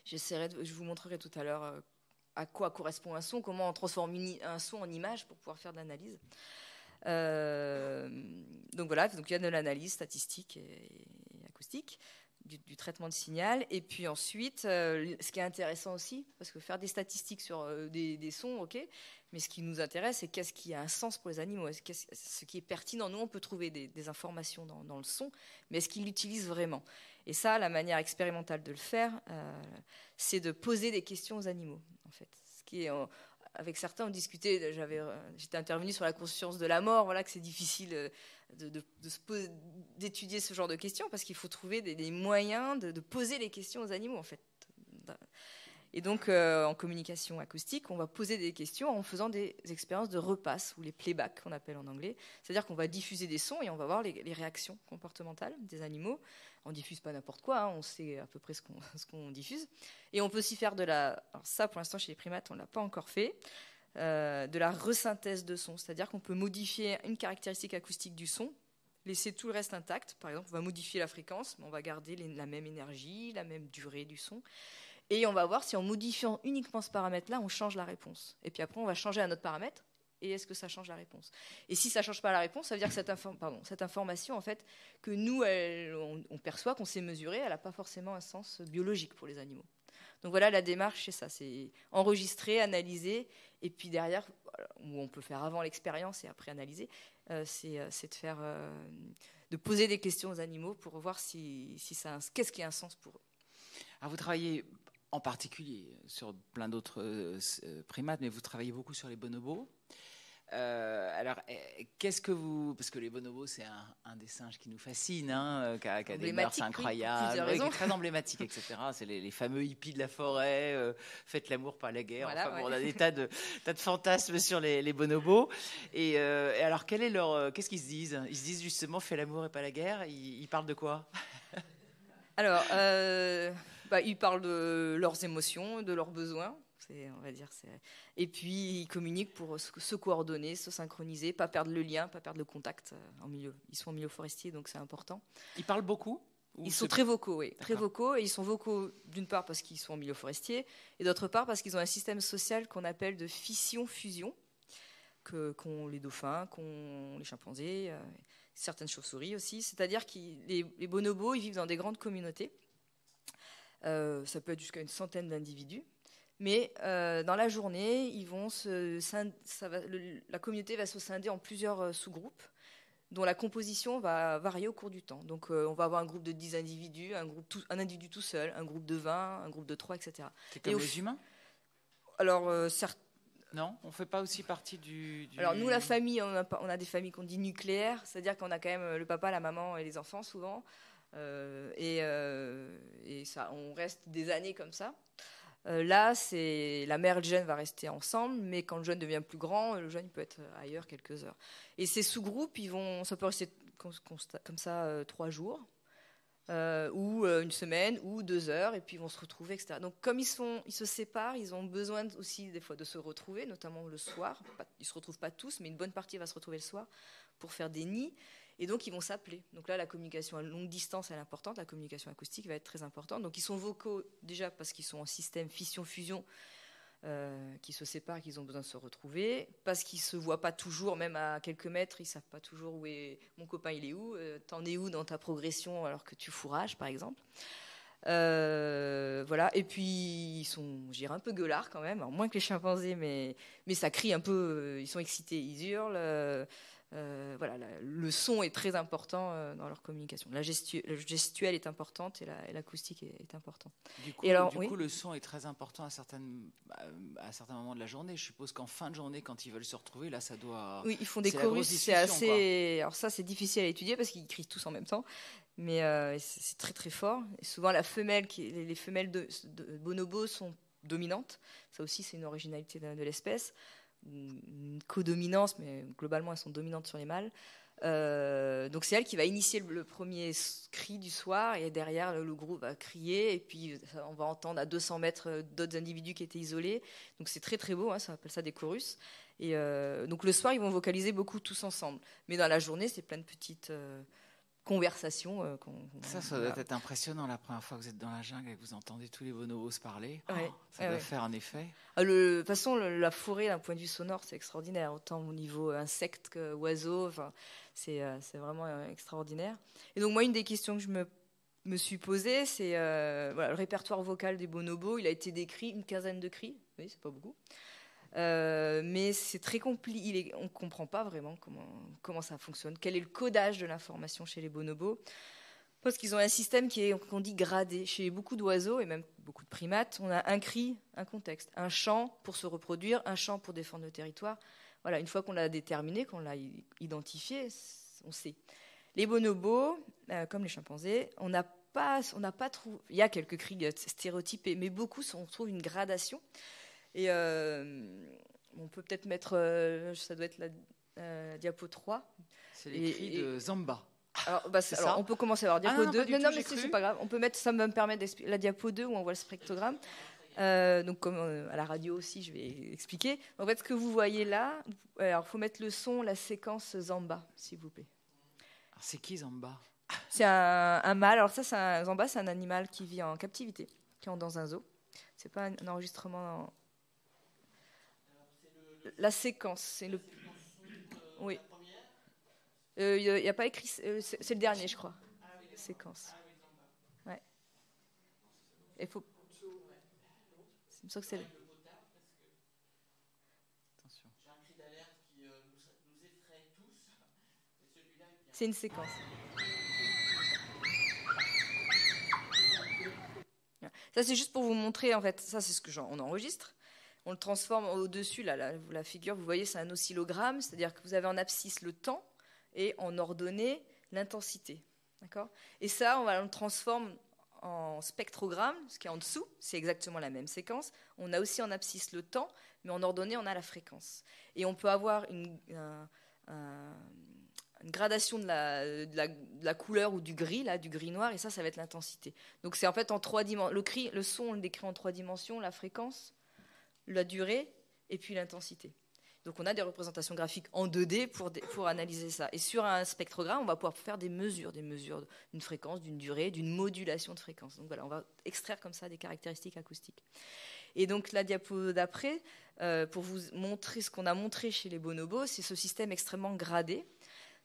Je vous montrerai tout à l'heure à quoi correspond un son, comment on transforme un son en image pour pouvoir faire de l'analyse. Donc voilà, donc il y a de l'analyse statistique et acoustique, du traitement de signal. Et puis ensuite, ce qui est intéressant aussi, parce que faire des statistiques sur des sons, ok, mais ce qui nous intéresse, c'est qu'est-ce qui a un sens pour les animaux, ce qui est pertinent. Nous, on peut trouver des informations dans le son, mais est-ce qu'ils l'utilisent vraiment? Et ça, la manière expérimentale de le faire, c'est de poser des questions aux animaux, en fait. Ce qui est... avec certains, on discutait, j'étais intervenue sur la conscience de la mort, voilà, que c'est difficile d'étudier ce genre de questions, parce qu'il faut trouver des moyens de poser les questions aux animaux, en fait. Et donc, en communication acoustique, on va poser des questions en faisant des expériences de repasse, ou les playbacks, qu'on appelle en anglais. C'est-à-dire qu'on va diffuser des sons et on va voir les réactions comportementales des animaux. On ne diffuse pas n'importe quoi, hein, on sait à peu près ce qu'on diffuse. Et on peut aussi faire alors ça, pour l'instant, chez les primates, on ne l'a pas encore fait, de la resynthèse de son. C'est-à-dire qu'on peut modifier une caractéristique acoustique du son, laisser tout le reste intact. Par exemple, on va modifier la fréquence, mais on va garder la même énergie, la même durée du son. Et on va voir si en modifiant uniquement ce paramètre-là, on change la réponse. Et puis après, on va changer un autre paramètre. Et est-ce que ça change la réponse? Et si ça ne change pas la réponse, ça veut dire que cette information, en fait, que nous, on perçoit, qu'on sait mesurer, elle n'a pas forcément un sens biologique pour les animaux. Donc voilà, la démarche, c'est ça. C'est enregistrer, analyser. Et puis derrière, où on peut faire avant l'expérience et après analyser, c'est de poser des questions aux animaux pour voir qu'est-ce qui a un sens pour eux. Alors vous travaillez en particulier sur plein d'autres primates, mais vous travaillez beaucoup sur les bonobos. Alors, qu'est-ce que vous... Parce que les bonobos, c'est un des singes qui nous fascine, hein, qui a des mœurs incroyables, qui est très emblématique, etc. C'est les fameux hippies de la forêt, faites l'amour, pas la guerre. Voilà, enfin, bon, on a des tas de fantasmes sur les bonobos. Et alors, qu'est-ce qu'ils se disent? Ils se disent justement, fais l'amour et pas la guerre. Ils parlent de quoi? Alors, ils parlent de leurs émotions, de leurs besoins. On va dire, et puis ils communiquent pour se coordonner, se synchroniser, pas perdre le lien, pas perdre le contact en milieu. Ils sont en milieu forestier, donc c'est important. Ils parlent beaucoup? Ils sont très vocaux, oui. Très vocaux, et ils sont vocaux d'une part parce qu'ils sont en milieu forestier, et d'autre part parce qu'ils ont un système social qu'on appelle de fission-fusion, qu'ont les dauphins, qu'ont les chimpanzés, certaines chauves-souris aussi. C'est-à-dire que les bonobos, ils vivent dans des grandes communautés. Ça peut être jusqu'à une centaine d'individus. Mais dans la journée, la communauté va se scinder en plusieurs sous-groupes, dont la composition va varier au cours du temps. Donc on va avoir un groupe de 10 individus, un individu tout seul, un groupe de 20, un groupe de 3, etc. C'est comme les humains? Alors, certes. Non, on ne fait pas aussi partie du... Alors nous, la famille, on a des familles qu'on dit nucléaires, c'est-à-dire qu'on a quand même le papa, la maman et les enfants souvent. Et ça, on reste des années comme ça. Là, la mère et le jeune va rester ensemble, mais quand le jeune devient plus grand, le jeune peut être ailleurs quelques heures. Et ces sous-groupes, ça peut rester comme ça 3 jours, ou une semaine, ou 2 heures, et puis ils vont se retrouver, etc. Donc comme ils se séparent, ils ont besoin aussi des fois de se retrouver, notamment le soir. Ils ne se retrouvent pas tous, mais une bonne partie va se retrouver le soir pour faire des nids. Et donc, ils vont s'appeler. Donc là, la communication à longue distance, elle est importante. La communication acoustique va être très importante. Donc, ils sont vocaux déjà parce qu'ils sont en système fission-fusion, qui se séparent, qu'ils ont besoin de se retrouver. Parce qu'ils ne se voient pas toujours, même à quelques mètres, ils ne savent pas toujours où est mon copain, il est où. T'en es où dans ta progression alors que tu fourrages, par exemple. Voilà. Et puis, ils sont, je dirais, un peu gueulards quand même. Alors, moins que les chimpanzés, mais ça crie un peu. Ils sont excités, ils hurlent. Voilà, le son est très important dans leur communication. La gestuelle est importante et l'acoustique est importante. Du coup, le son est très important à certains moments de la journée. Je suppose qu'en fin de journée, quand ils veulent se retrouver, là, ça doit... Oui, ils font des chorus, c'est assez... Alors ça, c'est difficile à étudier parce qu'ils crient tous en même temps, mais c'est très très fort. Et souvent, les femelles de bonobos sont dominantes. Ça aussi, c'est une originalité de l'espèce. Une codominance, mais globalement elles sont dominantes sur les mâles. Donc c'est elle qui va initier le premier cri du soir, et derrière le groupe va crier, et puis on va entendre à 200 mètres d'autres individus qui étaient isolés. Donc c'est très très beau, hein, ça appelle ça des chorus. Et donc le soir ils vont vocaliser beaucoup tous ensemble, mais dans la journée c'est plein de petites conversations. Ça doit être impressionnant la première fois que vous êtes dans la jungle et que vous entendez tous les bonobos se parler. Ouais, ça doit faire un effet. De toute façon, la forêt, d'un point de vue sonore, c'est extraordinaire. Autant au niveau insectes qu'oiseaux, c'est vraiment extraordinaire. Et donc moi, une des questions que je me suis posée, c'est le répertoire vocal des bonobos. Il a été décrit une quinzaine de cris. Oui, c'est pas beaucoup. Mais c'est très compliqué. On ne comprend pas vraiment comment ça fonctionne. Quel est le codage de l'information chez les bonobos? Parce qu'ils ont un système qu'on dit gradé. Chez beaucoup d'oiseaux et même beaucoup de primates, on a un cri, un contexte, un chant pour se reproduire, un chant pour défendre le territoire. Voilà, une fois qu'on l'a déterminé, qu'on l'a identifié, on sait. Les bonobos, comme les chimpanzés, on n'a pas trouvé. Il y a quelques cris stéréotypés, mais beaucoup on trouve une gradation. Et on peut peut-être mettre, ça doit être la diapo 3. C'est les cris de Zamba. Alors, on peut commencer à avoir diapo 2. Non, mais c'est pas grave. On peut mettre, ça va me permettre d'expliquer la diapo 2 où on voit le spectrogramme. Donc, comme à la radio aussi, je vais expliquer. En fait, ce que vous voyez là, alors il faut mettre le son, la séquence Zamba, s'il vous plaît. Alors, c'est qui Zamba? C'est un mâle. Alors ça, Zamba, c'est un animal qui vit en captivité, qui est dans un zoo. C'est pas un enregistrement. La séquence, c'est le. Oui. Il n'y a pas écrit. C'est le dernier, je crois. Séquence. Ouais. Il faut. C'est me semble que c'est. Attention. J'ai un cri d'alerte qui nous effraie tous. Et celui-là est bien. C'est une séquence. Ça, c'est juste pour vous montrer, en fait. Ça, c'est ce que on enregistre. On le transforme au-dessus, la figure, vous voyez, c'est un oscillogramme, c'est-à-dire que vous avez en abscisse le temps et en ordonnée l'intensité. D'accord ? Et ça, on le transforme en spectrogramme, ce qui est en dessous, c'est exactement la même séquence. On a aussi en abscisse le temps, mais en ordonnée, on a la fréquence. Et on peut avoir une gradation de la couleur ou du gris, là, du gris-noir, et ça va être l'intensité. Donc c'est en fait en 3 dimensions. Le son, on le décrit en 3 dimensions, la fréquence, la durée et puis l'intensité. Donc on a des représentations graphiques en 2D pour analyser ça. Et sur un spectrogramme, on va pouvoir faire des mesures d'une fréquence, d'une durée, d'une modulation de fréquence. Donc voilà, on va extraire comme ça des caractéristiques acoustiques. Et donc la diapo d'après, pour vous montrer ce qu'on a montré chez les bonobos, c'est ce système extrêmement gradé.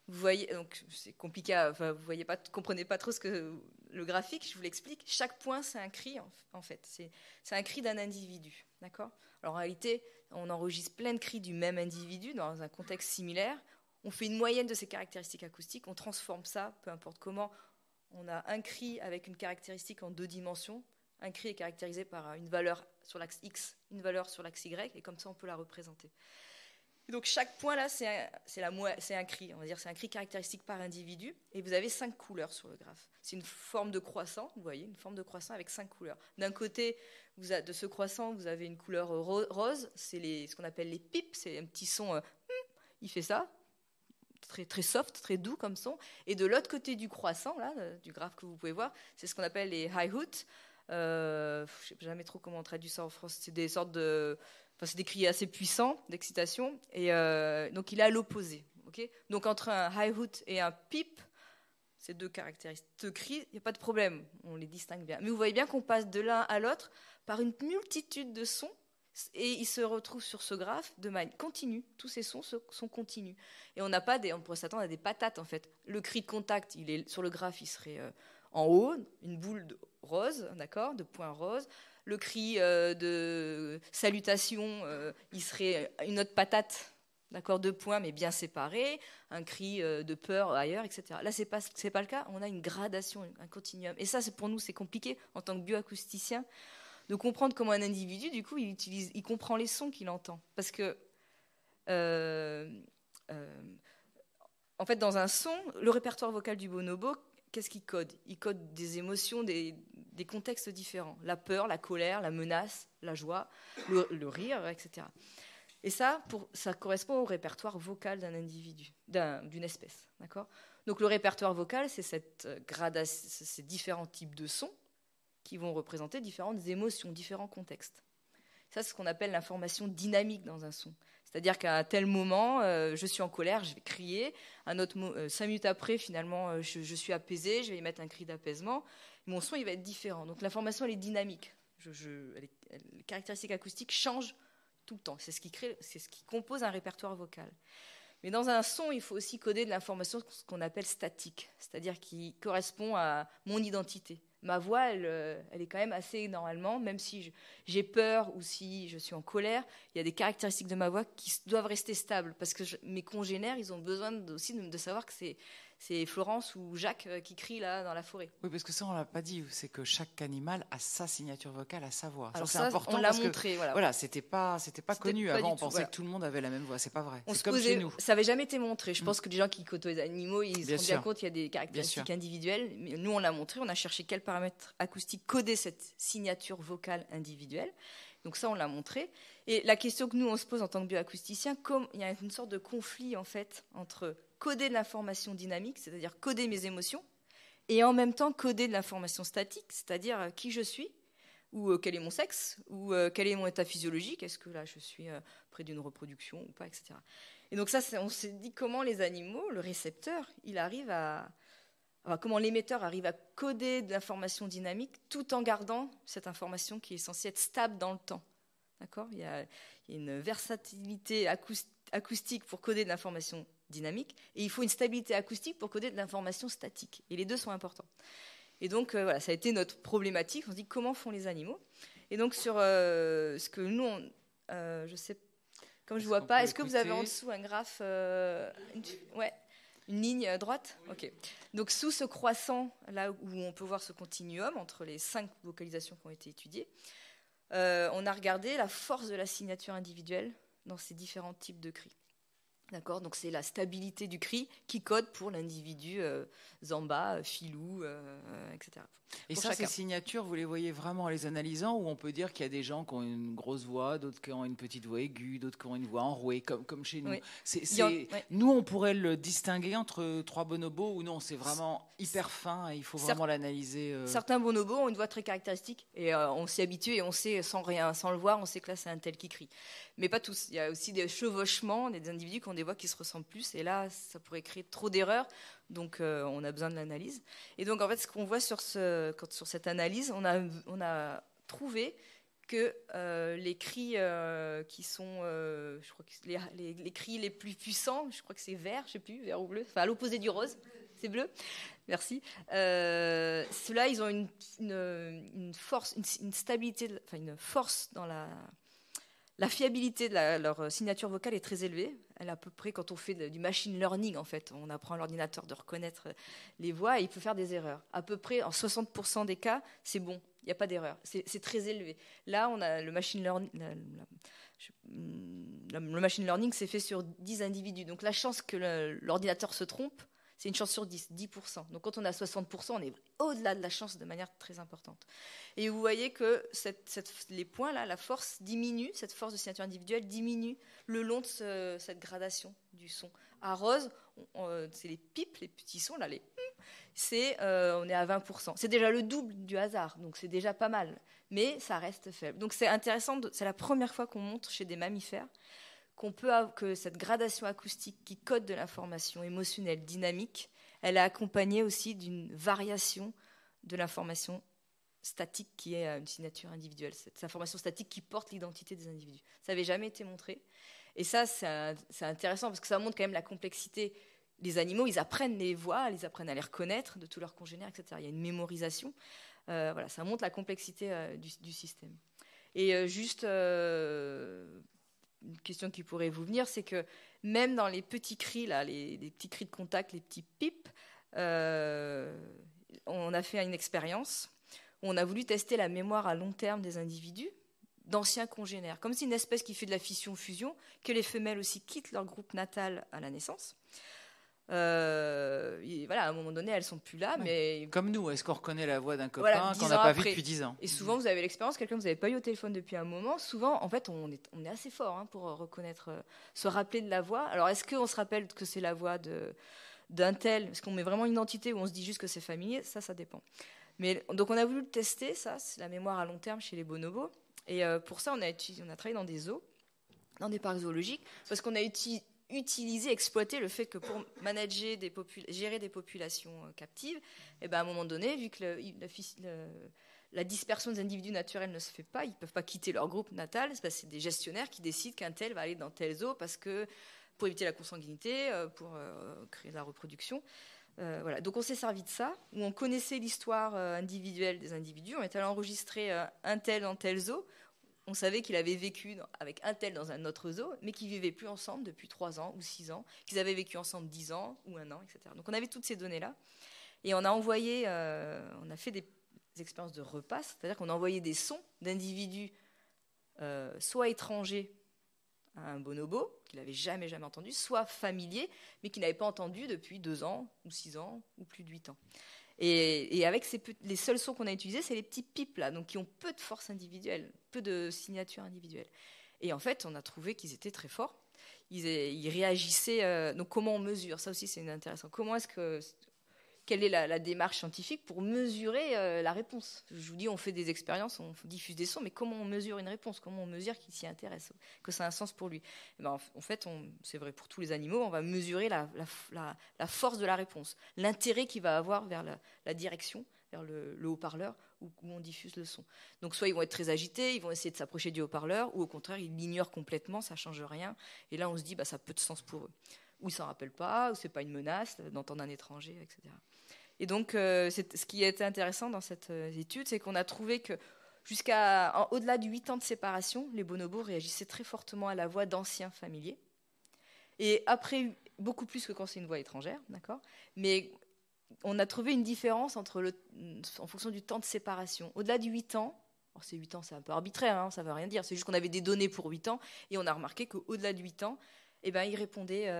Vous voyez, donc c'est compliqué, vous comprenez pas trop le graphique, je vous l'explique. Chaque point, c'est un cri, en fait. C'est un cri d'un individu, d'accord ? Alors en réalité, on enregistre plein de cris du même individu dans un contexte similaire. On fait une moyenne de ces caractéristiques acoustiques, on transforme ça, peu importe comment. On a un cri avec une caractéristique en 2 dimensions. Un cri est caractérisé par une valeur sur l'axe X, une valeur sur l'axe Y, et comme ça, on peut la représenter. Donc chaque point là, c'est un cri, on va dire, c'est un cri caractéristique par individu, et vous avez 5 couleurs sur le graphe. C'est une forme de croissant, vous voyez, une forme de croissant avec 5 couleurs. D'un côté, de ce croissant, vous avez une couleur rose, c'est ce qu'on appelle les pipes, c'est un petit son, il fait ça, très, très soft, très doux comme son. Et de l'autre côté du croissant, là, du graphe que vous pouvez voir, c'est ce qu'on appelle les high hoots. Je ne sais jamais trop comment on traduit ça en France. C'est des sortes de... Enfin, c'est des cris assez puissants d'excitation. Et donc, il est à l'opposé. Okay, donc, entre un high hoot et un peep, ces deux caractéristiques de cris, il n'y a pas de problème. On les distingue bien. Mais vous voyez bien qu'on passe de l'un à l'autre par une multitude de sons. Et ils se retrouvent sur ce graphe de manière continue. Tous ces sons sont continus. Et on pourrait s'attendre à des patates, en fait. Le cri de contact, sur le graphe, il serait en haut, une boule rose, d'accord, de points roses. Le cri de salutation, il serait une autre patate, d'accord, de points, mais bien séparés. Un cri de peur ailleurs, etc. Là, c'est pas le cas. On a une gradation, un continuum. Et ça, pour nous, c'est compliqué en tant que bioacousticien de comprendre comment un individu, du coup, il comprend les sons qu'il entend. Parce que, en fait, dans un son, le répertoire vocal du bonobo, qu'est-ce qu'il code ? Il code des émotions, des contextes différents. La peur, la colère, la menace, la joie, le rire, etc. Et ça correspond au répertoire vocal d'un individu, d'une espèce. D'accord ? Donc, le répertoire vocal, c'est ces différents types de sons qui vont représenter différentes émotions, différents contextes. Ça, c'est ce qu'on appelle l'information dynamique dans un son. C'est-à-dire qu'à un tel moment, je suis en colère, je vais crier. 5 minutes après, finalement, je suis apaisée, je vais y mettre un cri d'apaisement. Mon son, il va être différent. Donc l'information, elle est dynamique. Les caractéristiques acoustiques changent tout le temps. C'est ce qui compose un répertoire vocal. Mais dans un son, il faut aussi coder de l'information, ce qu'on appelle statique, c'est-à-dire qui correspond à mon identité. Ma voix, elle est quand même assez, normalement, même si j'ai peur ou si je suis en colère, il y a des caractéristiques de ma voix qui doivent rester stables, parce que mes congénères, ils ont besoin aussi de savoir que c'est Florence ou Jacques qui crient là dans la forêt. Oui, parce que ça, on l'a pas dit, c'est que chaque animal a sa signature vocale, a sa voix. Alors ça, c'est important, on l'a parce montré, que, voilà, c'était pas connu pas avant. On tout, pensait voilà. que tout le monde avait la même voix. C'est pas vrai. On c'est se comme posait, chez nous. ça n'avait jamais été montré. Je pense que les gens qui côtoient les animaux, ils se rendent bien compte qu'il y a des caractéristiques individuelles. Mais nous, on l'a montré. On a cherché quels paramètres acoustiques codaient cette signature vocale individuelle. Donc ça, on l'a montré. Et la question que nous, on se pose en tant que bioacousticien, il y a une sorte de conflit, en fait, entre coder de l'information dynamique, c'est-à-dire coder mes émotions, et en même temps coder de l'information statique, c'est-à-dire qui je suis, ou quel est mon sexe, ou quel est mon état physiologique, est-ce que là, je suis près d'une reproduction ou pas, etc. Et donc ça, on s'est dit comment les animaux, le récepteur, comment l'émetteur arrive à coder de l'information dynamique tout en gardant cette information qui est censée être stable dans le temps. D'accord ? Il y a une versatilité acoustique pour coder de l'information dynamique et il faut une stabilité acoustique pour coder de l'information statique. Et les deux sont importants. Et donc, voilà, ça a été notre problématique. On se dit comment font les animaux ? Et donc, sur ce que nous, je sais, comme je ne vois pas, est-ce que vous avez en dessous un graphe ouais. Une ligne droite ? Ok. Donc, sous ce croissant, là où on peut voir ce continuum entre les 5 vocalisations qui ont été étudiées, on a regardé la force de la signature individuelle dans ces différents types de cris. D'accord ? Donc, c'est la stabilité du cri qui code pour l'individu Zamba, Filou, etc. Et pour ça, chacun. Ces signatures, vous les voyez vraiment en les analysant, ou on peut dire qu'il y a des gens qui ont une grosse voix, d'autres qui ont une petite voix aiguë, d'autres qui ont une voix enrouée, comme chez nous. Oui. Nous, on pourrait le distinguer entre 3 bonobos, ou non, c'est vraiment hyper fin et il faut vraiment l'analyser. Certains bonobos ont une voix très caractéristique et on s'y habitue et on sait, sans le voir, on sait que là, c'est un tel qui crie. Mais pas tous. Il y a aussi des chevauchements, des individus qui ont des voix qui se ressemblent plus, et là, ça pourrait créer trop d'erreurs. Donc, on a besoin de l'analyse. Et donc, en fait, ce qu'on voit sur cette analyse, on a trouvé que les cris qui sont, je crois que les cris les plus puissants, je crois que c'est vert, je sais plus, vert ou bleu, enfin à l'opposé du rose, c'est bleu. Merci. Ceux-là, ils ont une force, une stabilité, enfin une force dans la fiabilité de leur signature vocale est très élevée. Elle est à peu près, quand on fait du machine learning, en fait, on apprend à l'ordinateur de reconnaître les voix et il peut faire des erreurs. À peu près, en 60% des cas, c'est bon, il n'y a pas d'erreur. C'est très élevé. Là, on a le machine learning. Le machine learning, c'est fait sur 10 individus. Donc la chance que l'ordinateur se trompe, C'est une chance sur 10%. Donc quand on a 60%, on est au-delà de la chance de manière très importante. Et vous voyez que les points là, la force diminue, cette force de signature individuelle diminue le long de cette gradation du son. À rose, c'est les pips, les petits sons là, on est à 20%. C'est déjà le double du hasard, donc c'est déjà pas mal. Mais ça reste faible. Donc c'est intéressant, c'est la première fois qu'on montre chez des mammifères que cette gradation acoustique qui code de l'information émotionnelle dynamique, elle est accompagnée aussi d'une variation de l'information statique qui est une signature individuelle. Cette information statique qui porte l'identité des individus. Ça n'avait jamais été montré. Et ça, c'est intéressant parce que ça montre quand même la complexité. Les animaux, ils apprennent les voix, ils apprennent à les reconnaître de tous leurs congénères, etc. Il y a une mémorisation. Voilà, ça montre la complexité du système. Et juste une question qui pourrait vous venir, c'est que même dans les petits cris, là, les petits cris de contact, les petits pips, on a fait une expérience où on a voulu tester la mémoire à long terme des individus, d'anciens congénères, comme c'est une espèce qui fait de la fission-fusion, que les femelles aussi quittent leur groupe natal à la naissance. Voilà, à un moment donné, elles sont plus là, mais comme nous, est-ce qu'on reconnaît la voix d'un copain qu'on n'a pas vu depuis 10 ans? Et souvent, vous avez l'expérience, quelqu'un que vous n'avez pas eu au téléphone depuis un moment. Souvent, en fait, on est assez fort pour reconnaître, se rappeler de la voix. Alors, est-ce qu'on se rappelle que c'est la voix d'un tel? Est-ce qu'on met vraiment une identité ou on se dit juste que c'est familier? Ça dépend. Mais donc, on a voulu le tester, ça, c'est la mémoire à long terme chez les bonobos. Et pour ça, on a travaillé dans des zoos, dans des parcs zoologiques, parce qu'on a exploiter le fait que pour gérer des populations captives, et ben à un moment donné, vu que la dispersion des individus naturels ne se fait pas, ils ne peuvent pas quitter leur groupe natal, c'est des gestionnaires qui décident qu'un tel va aller dans tel zoo pour éviter la consanguinité, pour créer de la reproduction. Voilà. Donc on s'est servi de ça, où on connaissait l'histoire individuelle des individus, on est allé enregistrer un tel dans tel zoo. On savait qu'il avait vécu avec un tel dans un autre zoo, mais qu'ils ne vivaient plus ensemble depuis 3 ans ou 6 ans, qu'ils avaient vécu ensemble 10 ans ou 1 an, etc. Donc on avait toutes ces données-là. Et on a fait des expériences de repasse, c'est-à-dire qu'on a envoyé des sons d'individus soit étrangers à un bonobo, qu'il n'avait jamais entendu, soit familiers, mais qu'il n'avait pas entendu depuis 2 ans ou 6 ans ou plus de 8 ans. Et avec les seuls sons qu'on a utilisés, c'est les petits pips là, donc qui ont peu de force individuelle, peu de signature individuelle. Et en fait, on a trouvé qu'ils étaient très forts. Ils réagissaient. Donc, comment on mesure? Ça aussi, c'est intéressant. Quelle est la démarche scientifique pour mesurer la réponse? Je vous dis, on fait des expériences, on diffuse des sons, mais comment on mesure une réponse? Comment on mesure qu'il s'y intéresse, que ça a un sens pour lui? Et ben, en fait, c'est vrai pour tous les animaux, on va mesurer la force de la réponse, l'intérêt qu'il va avoir vers la direction, vers le haut-parleur où on diffuse le son. Donc soit ils vont être très agités, ils vont essayer de s'approcher du haut-parleur, ou au contraire, ils l'ignorent complètement, ça ne change rien. Et là, on se dit, ça a peu de sens pour eux. Ou ils ne s'en rappellent pas, ou ce n'est pas une menace d'entendre un étranger, etc. Et donc, ce qui a été intéressant dans cette étude, c'est qu'on a trouvé que au-delà de 8 ans de séparation, les bonobos réagissaient très fortement à la voix d'anciens familiers. Et après, beaucoup plus que quand c'est une voix étrangère, d'accord ? Mais on a trouvé une différence en fonction du temps de séparation. Au-delà de 8 ans, alors ces 8 ans, c'est un peu arbitraire, ça ne veut rien dire, c'est juste qu'on avait des données pour 8 ans, et on a remarqué qu'au-delà de 8 ans, ils répondaient,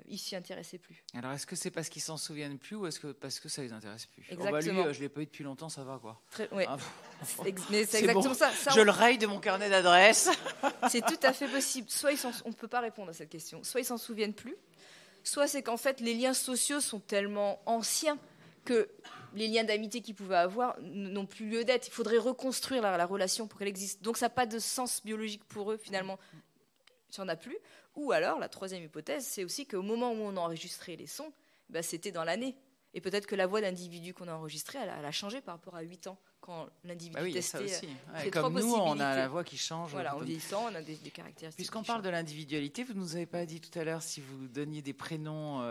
ils s'y intéressaient plus. Alors, est-ce que c'est parce qu'ils s'en souviennent plus ou est-ce que parce que ça les intéresse plus? Exactement. Lui, je l'ai pas eu depuis longtemps, ça va quoi. Ouais. Mais c'est exactement bon. ça. Je le raye de mon carnet d'adresses. C'est tout à fait possible. Soit on ne peut pas répondre à cette question. Soit ils s'en souviennent plus. Soit c'est qu'en fait les liens sociaux sont tellement anciens que les liens d'amitié qu'ils pouvaient avoir n'ont plus lieu d'être. Il faudrait reconstruire la relation pour qu'elle existe. Donc ça n'a pas de sens biologique pour eux finalement. Il n'y en a plus. Ou alors, la troisième hypothèse, c'est aussi qu'au moment où on a enregistré les sons, c'était dans l'année. Et peut-être que la voix d'individu qu'on a enregistrée, elle a changé par rapport à 8 ans, quand l'individu testé. Oui, ça aussi. Comme nous, on a la voix qui change. Voilà, en vieillissant, on a des caractéristiques. Puisqu'on parle de l'individualité, vous ne nous avez pas dit tout à l'heure si vous donniez des prénoms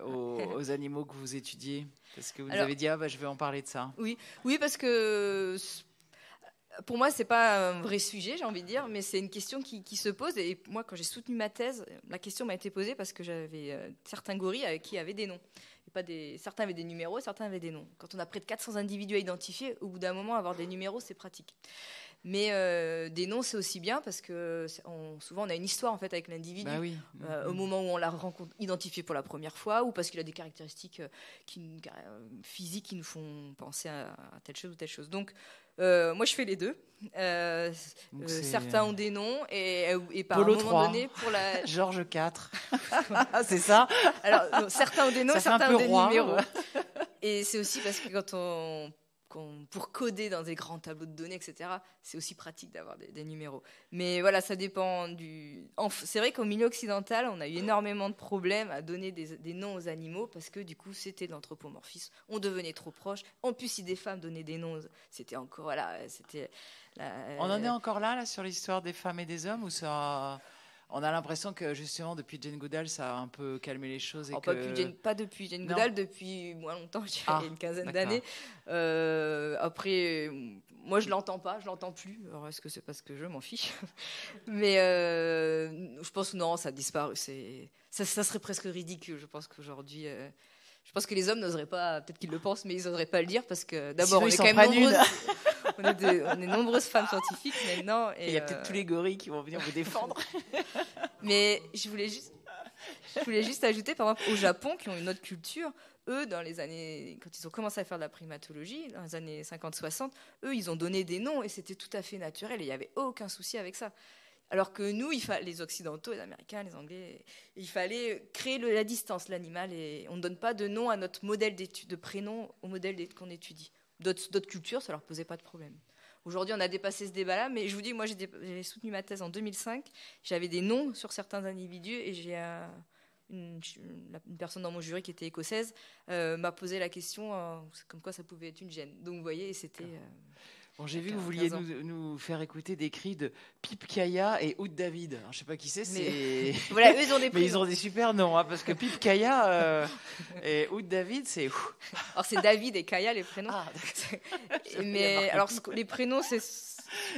aux animaux que vous étudiez. Parce que vous nous avez dit, je vais en parler de ça. Oui, parce que... Pour moi, ce n'est pas un vrai sujet, j'ai envie de dire, mais c'est une question qui se pose. Et moi, quand j'ai soutenu ma thèse, la question m'a été posée parce que j'avais certains gorilles qui avaient des noms. Et certains avaient des numéros, certains avaient des noms. Quand on a près de 400 individus à identifier, au bout d'un moment, avoir des numéros, c'est pratique. Mais des noms, c'est aussi bien parce que souvent on a une histoire en fait avec l'individu Bah oui. au moment où on l'a identifié pour la première fois, ou parce qu'il a des caractéristiques physiques qui nous font penser à telle chose ou telle chose. Donc moi je fais les deux. Donc, certains ont des noms et par Polo un moment 3. donné pour la Georges 4. C'est ça. alors non, certains ont des noms, Ça fait un certains peu ont des roi. numéros. Et c'est aussi parce que pour coder dans des grands tableaux de données, etc., c'est aussi pratique d'avoir des numéros. Mais voilà, ça dépend c'est vrai qu'au milieu occidental, on a eu énormément de problèmes à donner des noms aux animaux parce que du coup, c'était de l'anthropomorphisme. On devenait trop proche. En plus, si des femmes donnaient des noms, c'était encore, voilà, c'était... On en est encore là sur l'histoire des femmes et des hommes, ou ça... On a l'impression que justement depuis Jane Goodall, ça a un peu calmé les choses. Et pas depuis Jane Goodall, depuis moins longtemps, je dirais, une quinzaine d'années. Après, moi je l'entends plus. Alors est-ce que c'est parce que je m'en fiche? Mais je pense que non, ça a disparu. Ça serait presque ridicule. Je pense qu'aujourd'hui, je pense que les hommes n'oseraient pas, peut-être qu'ils le pensent, mais ils n'oseraient pas le dire parce que d'abord on est quand même nombreuses. On est nombreuses femmes scientifiques maintenant. Et il y a peut-être tous les gorilles qui vont venir vous défendre. Mais je voulais juste ajouter, par exemple, au Japon, qui ont une autre culture, eux, dans les années, quand ils ont commencé à faire de la primatologie, dans les années 50-60, eux, ils ont donné des noms et c'était tout à fait naturel et il n'y avait aucun souci avec ça. Alors que nous, les Occidentaux, les Américains, les Anglais, il fallait créer la distance, l'animal, et on ne donne pas de nom à notre modèle d'étude, de prénom au modèle qu'on étudie. D'autres cultures, ça leur posait pas de problème. Aujourd'hui, on a dépassé ce débat-là, mais je vous dis, moi, j'ai soutenu ma thèse en 2005. J'avais des noms sur certains individus et j'ai une personne dans mon jury qui était écossaise m'a posé la question comme quoi ça pouvait être une gêne. Donc, vous voyez, c'était... Bon, j'ai vu que vous vouliez nous faire écouter des cris de Pip Kaya et Oud David. Alors, je sais pas qui c'est. Voilà, eux, ils ont des mais ils ont des super noms, hein, parce que Pip Kaya et Oud David, c'est... Alors, c'est David et Kaya, les prénoms. Ah, mais alors, les prénoms,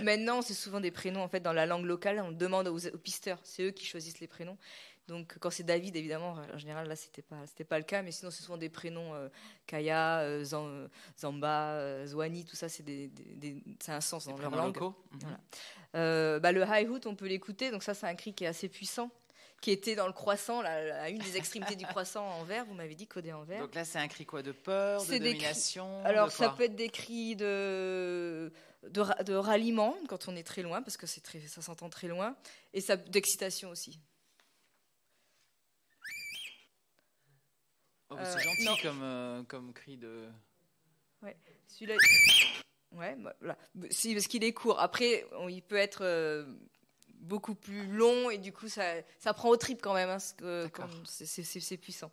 maintenant, c'est souvent des prénoms, en fait, dans la langue locale. On demande aux pisteurs. C'est eux qui choisissent les prénoms. Donc, quand c'est David, évidemment, en général, là, c'était pas le cas. Mais sinon, c'est souvent des prénoms Kaya, Zamba, Zouani, tout ça, c'est un sens dans leur langue. Voilà. Le high-hoot, on peut l'écouter. Donc, ça, c'est un cri qui est assez puissant, qui était dans le croissant, à une des extrémités du croissant en vert. Vous m'avez dit codé en vert. Donc là, c'est un cri quoi? De peur, de domination? Alors, ça peut être des cris de ralliement, quand on est très loin, parce que ça s'entend très loin, et d'excitation aussi. Oh, c'est gentil comme cri de... Ouais, celui-là... Ouais, voilà. Si, parce qu'il est court. Après, il peut être beaucoup plus long et du coup, ça prend au trip quand même, hein, c'est puissant.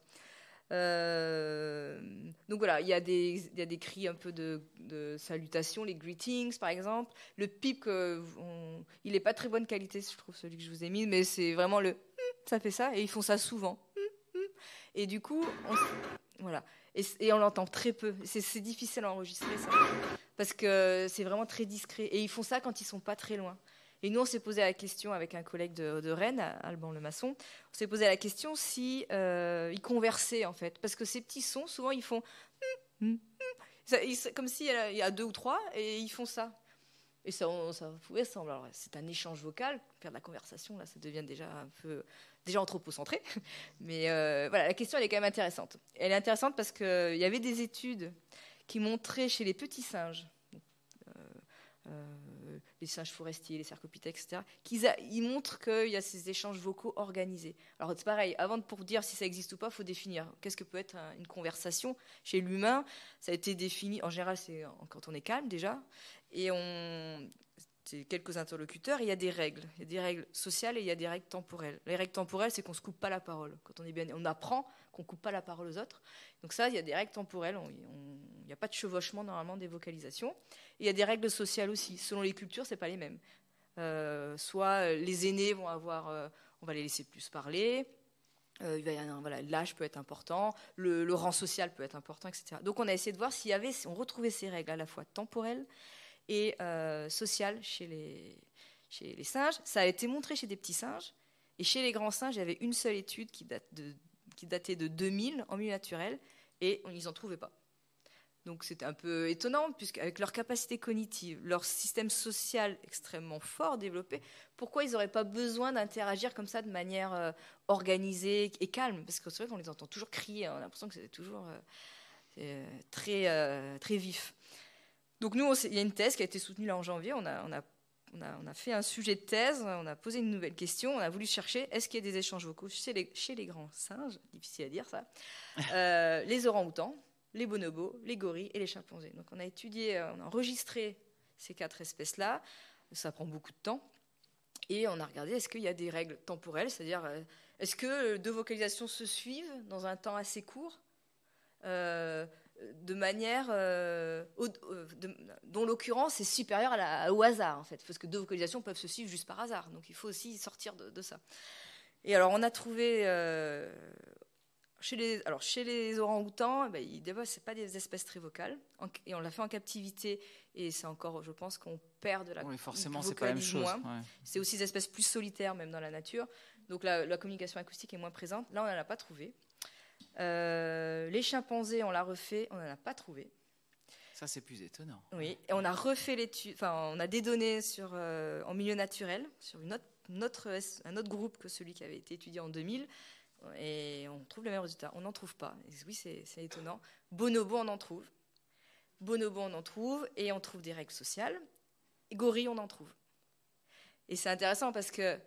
Donc voilà, il y a des cris un peu de salutation, les greetings par exemple. Le pip, il n'est pas très bonne qualité, je trouve, celui que je vous ai mis, mais c'est vraiment ça fait ça et ils font ça souvent. Et du coup, voilà. Et on l'entend très peu. C'est difficile à enregistrer, ça. Parce que c'est vraiment très discret. Et ils font ça quand ils ne sont pas très loin. Et nous, on s'est posé la question avec un collègue de Rennes, Alban Lemasson. On s'est posé la question si ils conversaient, en fait. Parce que ces petits sons, souvent, ils font... comme s'il y a 2 ou 3, et ils font ça. Et ça pouvait sembler. Alors, c'est un échange vocal. Faire de la conversation, là, ça devient déjà un peu... Déjà anthropocentré, mais voilà, la question elle est quand même intéressante. Elle est intéressante parce qu'il y avait des études qui montraient chez les petits singes, les singes forestiers, les cercopithèques, etc., ils montrent qu'il y a ces échanges vocaux organisés. Alors c'est pareil, pour dire si ça existe ou pas, il faut définir. Qu'est-ce que peut être une conversation? Chez l'humain, ça a été défini, en général c'est quand on est calme déjà, et c'est quelques interlocuteurs, et il y a des règles. Il y a des règles sociales et il y a des règles temporelles. Les règles temporelles, c'est qu'on ne se coupe pas la parole. Quand on apprend qu'on ne coupe pas la parole aux autres. Donc ça, il y a des règles temporelles. Il n'y a pas de chevauchement normalement des vocalisations. Et il y a des règles sociales aussi. Selon les cultures, ce n'est pas les mêmes. Soit les aînés vont on va les laisser plus parler. L'âge peut être important. Le rang social peut être important, etc. Donc on a essayé de voir si on retrouvait ces règles à la fois temporelles et sociale chez les singes. Ça a été montré chez des petits singes. Et chez les grands singes, il y avait une seule étude qui datait de 2000 en milieu naturel. et ils n'en trouvaient pas. Donc c'était un peu étonnant, puisqu'avec leur capacité cognitive, leur système social extrêmement fort développé, pourquoi ils n'auraient pas besoin d'interagir comme ça de manière organisée et calme? Parce que c'est vrai qu'on les entend toujours crier, on a l'impression que c'est toujours très vif. Donc nous, il y a une thèse qui a été soutenue là en janvier, on a fait un sujet de thèse, on a posé une nouvelle question, on a voulu chercher est-ce qu'il y a des échanges vocaux chez les grands singes, difficile à dire ça, les orang-outans, les bonobos, les gorilles et les chimpanzés. Donc on a étudié, on a enregistré ces 4 espèces-là, ça prend beaucoup de temps, et on a regardé est-ce qu'il y a des règles temporelles, c'est-à-dire est-ce que 2 vocalisations se suivent dans un temps assez court, de manière dont l'occurrence est supérieure au hasard, en fait, parce que 2 vocalisations peuvent se suivre juste par hasard, donc il faut aussi sortir de ça. Et alors on a trouvé... Chez les orang-outans, c'est pas des espèces très vocales, et on l'a fait en captivité, et c'est encore, je pense, qu'on perd de la oui, forcément, c'est pas la même chose. Ouais. C'est aussi des espèces plus solitaires, même dans la nature, donc la communication acoustique est moins présente. Là, on n'en a pas trouvé. Les chimpanzés, on l'a refait, on n'en a pas trouvé. Ça, c'est plus étonnant. Oui, et on a refait l'étude, on a des données en milieu naturel, sur un autre groupe que celui qui avait été étudié en 2000, et on trouve les mêmes résultats. On n'en trouve pas. Et oui, c'est étonnant. Bonobo, on en trouve. Et on trouve des règles sociales. Et gorille, on en trouve. Et c'est intéressant parce que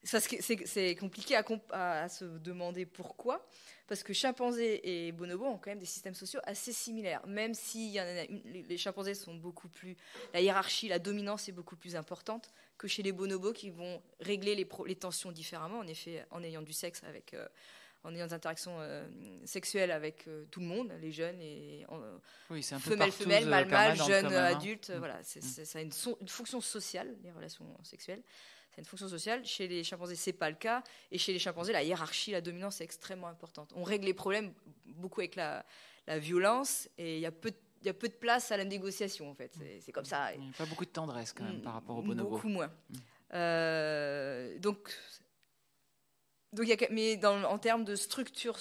c'est compliqué à se demander pourquoi. Parce que chimpanzés et bonobos ont quand même des systèmes sociaux assez similaires. Même si les chimpanzés sont beaucoup plus... La hiérarchie, la dominance est beaucoup plus importante que chez les bonobos qui vont régler les tensions différemment, en effet, en ayant du sexe en ayant des interactions sexuelles avec tout le monde, les jeunes, et oui, c'est un peu femelle, mâle, jeune, adulte. Voilà, ça a une fonction sociale, les relations sexuelles. C'est une fonction sociale. Chez les chimpanzés, c'est pas le cas. Et chez les chimpanzés, la hiérarchie, la dominance est extrêmement importante. On règle les problèmes beaucoup avec la violence, et il y a peu de place à la négociation, en fait. C'est comme ça. Il n'y a pas beaucoup de tendresse, quand même, par rapport aux bonobos. Beaucoup moins. En termes de structure,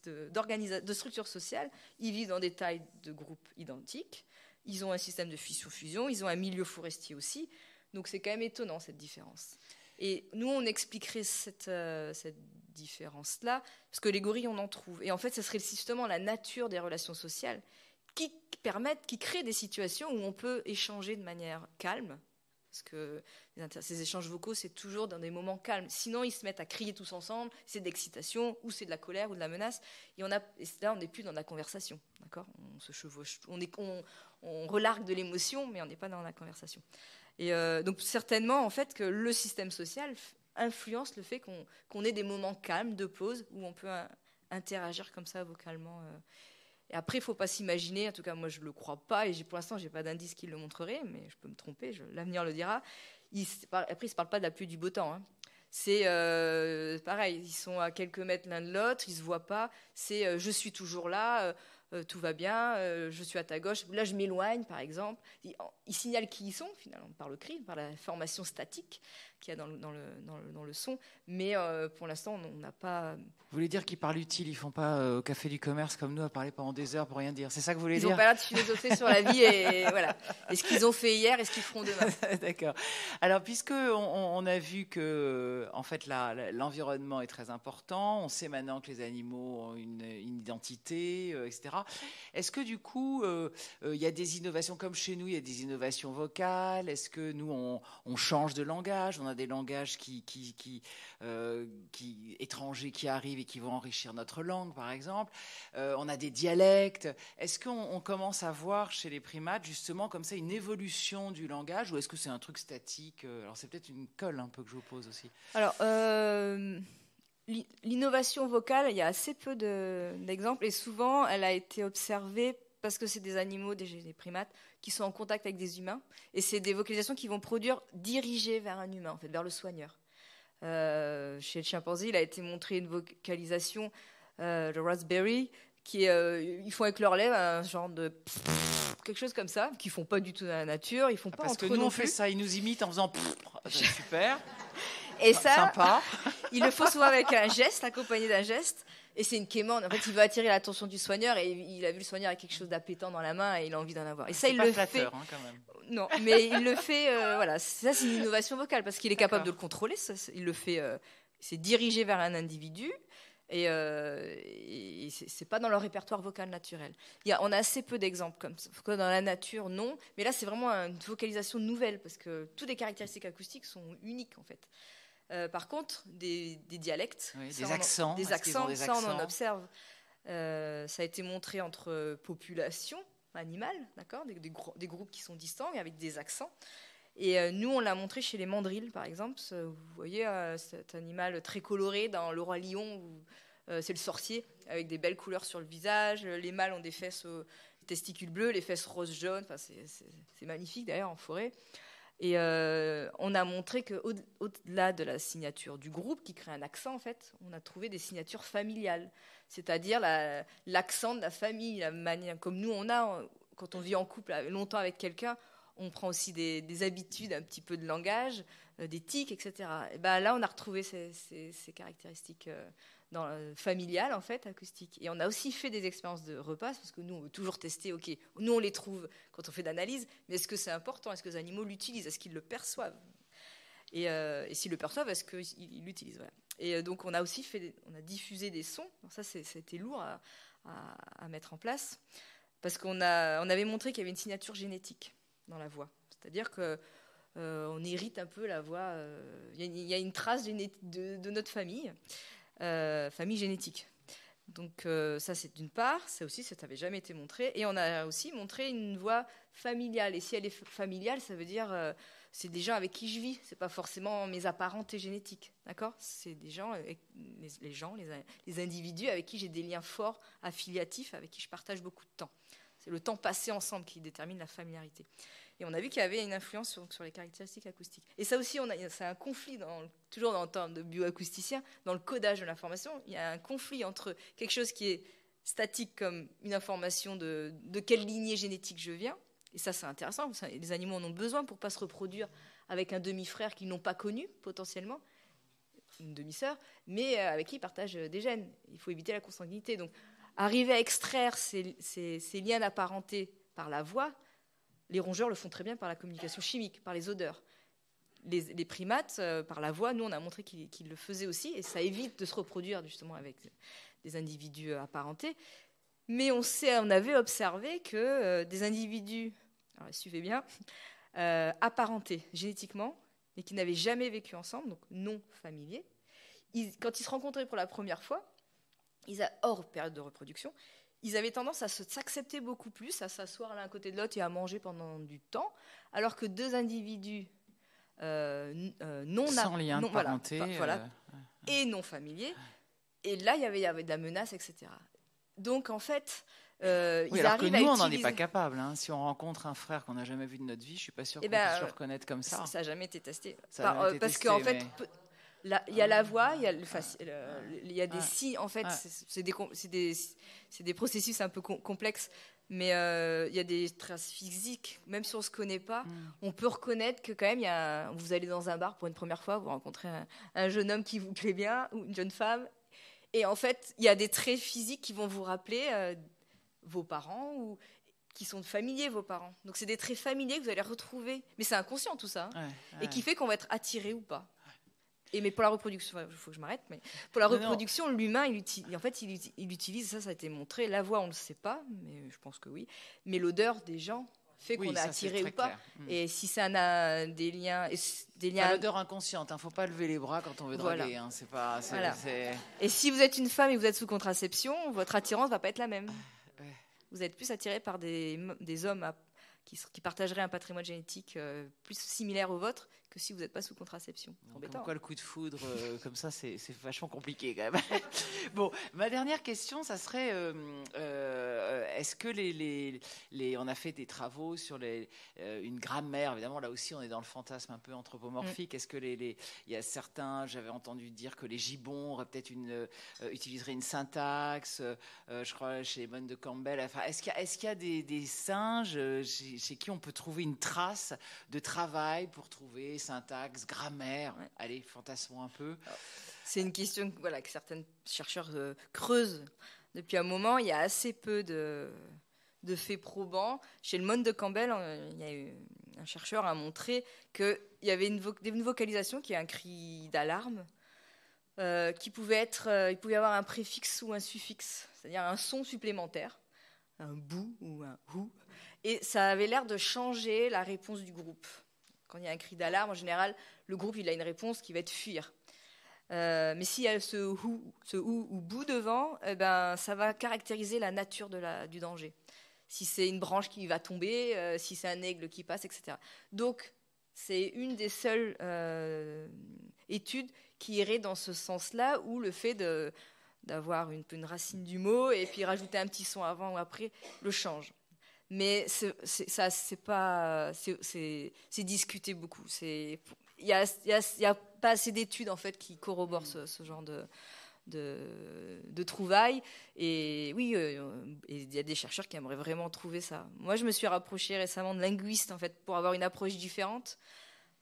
de structure sociale, ils vivent dans des tailles de groupes identiques. Ils ont un système de fission-fusion. Ils ont un milieu forestier aussi. Donc c'est quand même étonnant, cette différence. Et nous, on expliquerait cette différence-là, parce que les gorilles, on en trouve. Et en fait, ce serait justement la nature des relations sociales qui crée des situations où on peut échanger de manière calme, parce que ces échanges vocaux, c'est toujours dans des moments calmes. Sinon, ils se mettent à crier tous ensemble, c'est d'excitation, ou c'est de la colère, ou de la menace. Et là, on n'est plus dans la conversation, d'accord ? On se chevauche, on relargue de l'émotion, mais on n'est pas dans la conversation. Et donc certainement, en fait, que le système social influence le fait qu'on ait des moments calmes de pause où on peut interagir comme ça vocalement. Et après, il ne faut pas s'imaginer, en tout cas moi je ne le crois pas, et pour l'instant je n'ai pas d'indice qui le montrerait, mais je peux me tromper, l'avenir le dira. Après, ils ne se parlent pas de la pluie du beau temps. Hein. C'est pareil, ils sont à quelques mètres l'un de l'autre, ils ne se voient pas. C'est je suis toujours là, tout va bien, je suis à ta gauche. Là, je m'éloigne, par exemple. Ils signalent qui ils sont, finalement, par le cri, par la formation statique qu'il y a dans le son. Mais pour l'instant, on n'a pas... Vous voulez dire qu'ils parlent utile, ils ne font pas au café du commerce comme nous à parler pendant des heures pour rien dire. C'est ça que vous voulez dire ? Ils n'ont pas l'air de philosopher sur la vie et voilà. Et ce qu'ils ont fait hier et ce qu'ils feront demain. D'accord. Alors, puisque on a vu que en fait, l'environnement est très important, on sait maintenant que les animaux ont une identité, etc. Est-ce que du coup, il y a des innovations comme chez nous, il y a des innovations vocales ? Est-ce que nous, on change de langage ? On a des langages étrangers qui arrivent et qui vont enrichir notre langue, par exemple. On a des dialectes. Est-ce qu'on commence à voir chez les primates, justement, comme ça, une évolution du langage, ou est-ce que c'est un truc statique ? Alors, c'est peut-être une colle un peu que je vous pose aussi. Alors, l'innovation vocale, il y a assez peu d'exemples, et souvent, elle a été observée parce que c'est des animaux, des primates, qui sont en contact avec des humains, et c'est des vocalisations qui vont produire dirigées vers un humain, en fait, vers le soigneur. Chez le chimpanzé, il a été montré une vocalisation de raspberry ils font avec leurs lèvres un genre de quelque chose comme ça, qu'ils font pas du tout dans la nature, ils font pas entre eux non plus. Parce que nous on fait ça, ils nous imitent en faisant super. Et ça, sympa. Il le faut souvent avec un geste, accompagné d'un geste. Et c'est une quémande. En fait, il veut attirer l'attention du soigneur et il a vu le soigneur avec quelque chose d'appétant dans la main et il a envie d'en avoir. Et ça, il pas le flatteur, fait. hein, quand même. Non, mais il le fait. Voilà, ça, c'est une innovation vocale parce qu'il est capable de le contrôler. Ça, il le fait. C'est dirigé vers un individu. Et c'est pas dans leur répertoire vocal naturel. On a assez peu d'exemples comme ça. Dans la nature, non. Mais là, c'est vraiment une vocalisation nouvelle parce que toutes les caractéristiques acoustiques sont uniques en fait. Par contre, des dialectes, oui, des accents, ça on en observe. Ça a été montré entre populations animales, d'accord, des groupes qui sont distants et avec des accents. Et nous, on l'a montré chez les mandrills, par exemple. Vous voyez cet animal très coloré dans Le Roi Lion, c'est le sorcier, avec des belles couleurs sur le visage. Les mâles ont des fesses aux testicules bleus, les fesses rose-jaune. Enfin, c'est magnifique, d'ailleurs, en forêt. Et on a montré qu'au-delà de la signature du groupe, qui crée un accent, en fait, on a trouvé des signatures familiales. C'est-à-dire l'accent de la famille, la manière, comme nous, on a, quand on vit en couple longtemps avec quelqu'un, on prend aussi des habitudes, un petit peu de langage, des tics, etc. Et ben là, on a retrouvé ces caractéristiques familiales, en fait, acoustiques. Et on a aussi fait des expériences de repas, parce que nous, on veut toujours tester, OK, nous, on les trouve quand on fait d'analyse, mais est-ce que c'est important? Est-ce que les animaux l'utilisent? Est-ce qu'ils le perçoivent? Et s'ils le perçoivent, est-ce qu'ils l'utilisent? Voilà. Et donc, on a aussi on a diffusé des sons. Alors ça, c'était lourd à mettre en place, parce qu'on avait montré qu'il y avait une signature génétique dans la voix. C'est-à-dire qu'on hérite un peu la voix. Il y a une trace de notre famille génétique. Donc ça, c'est d'une part. Ça aussi, ça n'avait jamais été montré. Et on a aussi montré une voix familiale. Et si elle est familiale, ça veut dire c'est des gens avec qui je vis. C'est pas forcément mes apparentés génétiques, d'accord? C'est des gens, les individus avec qui j'ai des liens forts, affiliatifs, avec qui je partage beaucoup de temps. C'est le temps passé ensemble qui détermine la familiarité. Et on a vu qu'il y avait une influence sur les caractéristiques acoustiques. Et ça aussi, c'est un conflit, toujours dans le terme de bioacousticien, dans le codage de l'information. Il y a un conflit entre quelque chose qui est statique comme une information de quelle lignée génétique je viens. Et ça, c'est intéressant. Les animaux en ont besoin pour ne pas se reproduire avec un demi-frère qu'ils n'ont pas connu, potentiellement, une demi-sœur, mais avec qui ils partagent des gènes. Il faut éviter la consanguinité. Donc, arriver à extraire ces liens d'apparenté par la voix, les rongeurs le font très bien par la communication chimique, par les odeurs. Les primates, par la voix, nous, on a montré qu'ils le faisaient aussi, et ça évite de se reproduire justement avec des individus apparentés. Mais on avait observé que des individus, alors suivez bien, apparentés génétiquement, mais qui n'avaient jamais vécu ensemble, donc non familiers, quand ils se rencontraient pour la première fois, hors période de reproduction, ils avaient tendance à s'accepter beaucoup plus, à s'asseoir l'un à côté de l'autre et à manger pendant du temps, alors que deux individus sans lien de parenté, et non familiers, et là il y avait de la menace, etc. Donc en fait, oui, alors que nous, on n'en est pas capable. Hein. Si on rencontre un frère qu'on n'a jamais vu de notre vie, je suis pas sûre qu'on puisse le reconnaître comme ça. Ça n'a jamais été testé. Parce qu'en fait, il y a la voix, il y a des signes. En fait, c'est des processus un peu complexes, mais il y a des traces physiques. Même si on se connaît pas, on peut reconnaître que quand même, vous allez dans un bar pour une première fois, vous rencontrez un jeune homme qui vous plaît bien ou une jeune femme, et en fait, il y a des traits physiques qui vont vous rappeler vos parents ou qui sont familiers vos parents. Donc c'est des traits familiers que vous allez retrouver, mais c'est inconscient tout ça, et qui fait qu'on va être attiré ou pas. Mais pour la reproduction, il faut que je m'arrête, mais pour la reproduction, l'humain, il utilise, ça a été montré, la voix, on ne le sait pas, mais je pense que oui, mais l'odeur des gens fait qu'on est attiré ou pas. Et si ça a des liens... l'odeur inconsciente, il ne faut pas lever les bras quand on veut draguer. Hein, Et si vous êtes une femme et que vous êtes sous contraception, votre attirance ne va pas être la même. Vous êtes plus attiré par des hommes qui partageraient un patrimoine génétique plus similaire au vôtre que si vous n'êtes pas sous contraception. Pourquoi le coup de foudre comme ça, c'est vachement compliqué quand même. Bon, ma dernière question, ça serait est-ce que on a fait des travaux sur une grammaire, évidemment là aussi on est dans le fantasme un peu anthropomorphique. Est-ce que il y a certains, j'avais entendu dire que les gibbons auraient peut-être utiliseraient une syntaxe, je crois chez les bonnes de Campbell. Enfin, est-ce qu'il y a des singes chez qui on peut trouver une trace de travail pour trouver syntaxe, grammaire. Ouais. Allez, fantasmons un peu. C'est une question que certains chercheurs creusent depuis un moment. Il y a assez peu de faits probants. Chez le monde de Campbell, il y a eu un chercheur a montré qu'il y avait une vocalisation qui est un cri d'alarme, qui pouvait il pouvait y avoir un préfixe ou un suffixe, c'est-à-dire un son supplémentaire, un bou ou un hou, et ça avait l'air de changer la réponse du groupe. Quand il y a un cri d'alarme, en général, le groupe il a une réponse qui va être fuir. Mais s'il y a ce hou ou bou devant, ça va caractériser la nature du danger. Si c'est une branche qui va tomber, si c'est un aigle qui passe, etc. Donc, c'est une des seules études qui irait dans ce sens-là, où le fait d'avoir une racine du mot et puis rajouter un petit son avant ou après le change. Mais c'est discuté beaucoup. Il y a pas assez d'études en fait qui corroborent ce genre de trouvailles. Et oui, il y a des chercheurs qui aimeraient vraiment trouver ça. Moi, je me suis rapprochée récemment de linguistes en fait pour avoir une approche différente,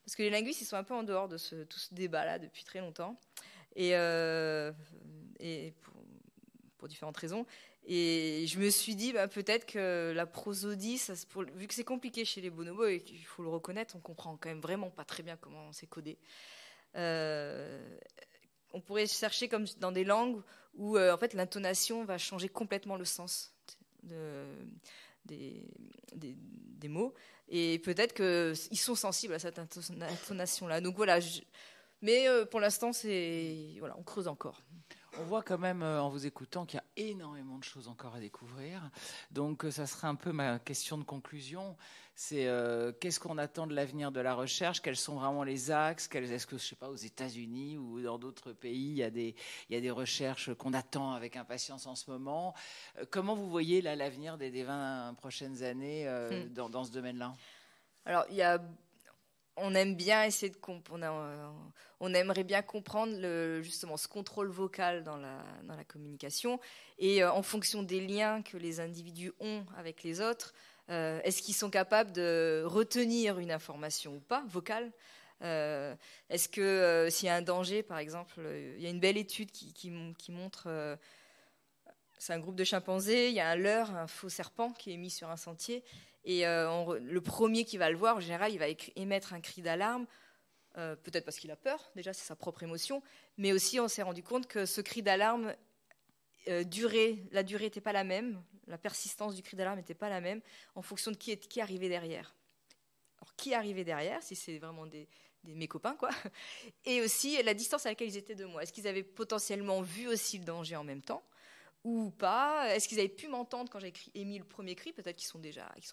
parce que les linguistes ils sont un peu en dehors de tout ce débat-là depuis très longtemps, et pour différentes raisons. Et je me suis dit, peut-être que la prosodie, vu que c'est compliqué chez les bonobos et qu'il faut le reconnaître, on comprend quand même vraiment pas très bien comment c'est codé. On pourrait chercher comme dans des langues où en fait l'intonation va changer complètement le sens des mots, et peut-être qu'ils sont sensibles à cette intonation-là. Donc voilà. Mais pour l'instant, on creuse encore. On voit quand même, en vous écoutant, qu'il y a énormément de choses encore à découvrir. Donc, ça serait un peu ma question de conclusion. C'est qu'est-ce qu'on attend de l'avenir de la recherche? Quels sont vraiment les axes? Est-ce que, je sais pas, aux États-Unis ou dans d'autres pays, il y a des recherches qu'on attend avec impatience en ce moment? Comment vous voyez là l'avenir des 20 prochaines années dans ce domaine-là? Alors, on aime bien essayer on aimerait bien comprendre justement ce contrôle vocal dans la communication, et en fonction des liens que les individus ont avec les autres, est-ce qu'ils sont capables de retenir une information ou pas vocale? Est-ce que s'il y a un danger, par exemple, il y a une belle étude qui montre, c'est un groupe de chimpanzés, il y a un leurre, un faux serpent qui est mis sur un sentier. Et le premier qui va le voir, en général, il va émettre un cri d'alarme, peut-être parce qu'il a peur, déjà c'est sa propre émotion, mais aussi on s'est rendu compte que ce cri d'alarme, la durée n'était pas la même, la persistance du cri d'alarme n'était pas la même en fonction de qui arrivait derrière. Alors qui arrivait derrière, si c'est vraiment mes copains, quoi, et aussi la distance à laquelle ils étaient de moi. Est-ce qu'ils avaient potentiellement vu aussi le danger en même temps ou pas? Est-ce qu'ils avaient pu m'entendre quand j'ai émis le premier cri? Peut-être qu'ils sont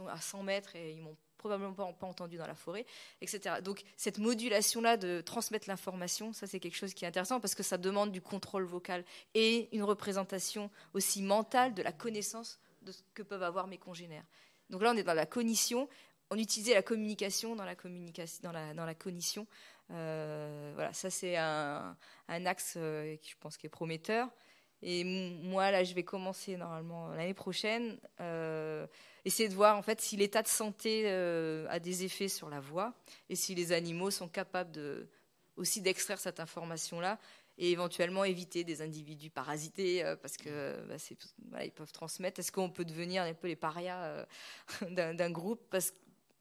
à 100 mètres et ils m'ont probablement pas entendu dans la forêt, etc. Donc cette modulation-là de transmettre l'information, ça c'est quelque chose qui est intéressant parce que ça demande du contrôle vocal et une représentation aussi mentale de la connaissance de ce que peuvent avoir mes congénères. Donc là on est dans la cognition, on utilisait la communication dans la cognition. Voilà, ça c'est un axe qui je pense qui est prometteur. Et moi, là, je vais commencer normalement l'année prochaine, essayer de voir en fait si l'état de santé a des effets sur la voix et si les animaux sont capables aussi d'extraire cette information-là et éventuellement éviter des individus parasités parce que ils peuvent transmettre. Est-ce qu'on peut devenir un peu les parias d'un groupe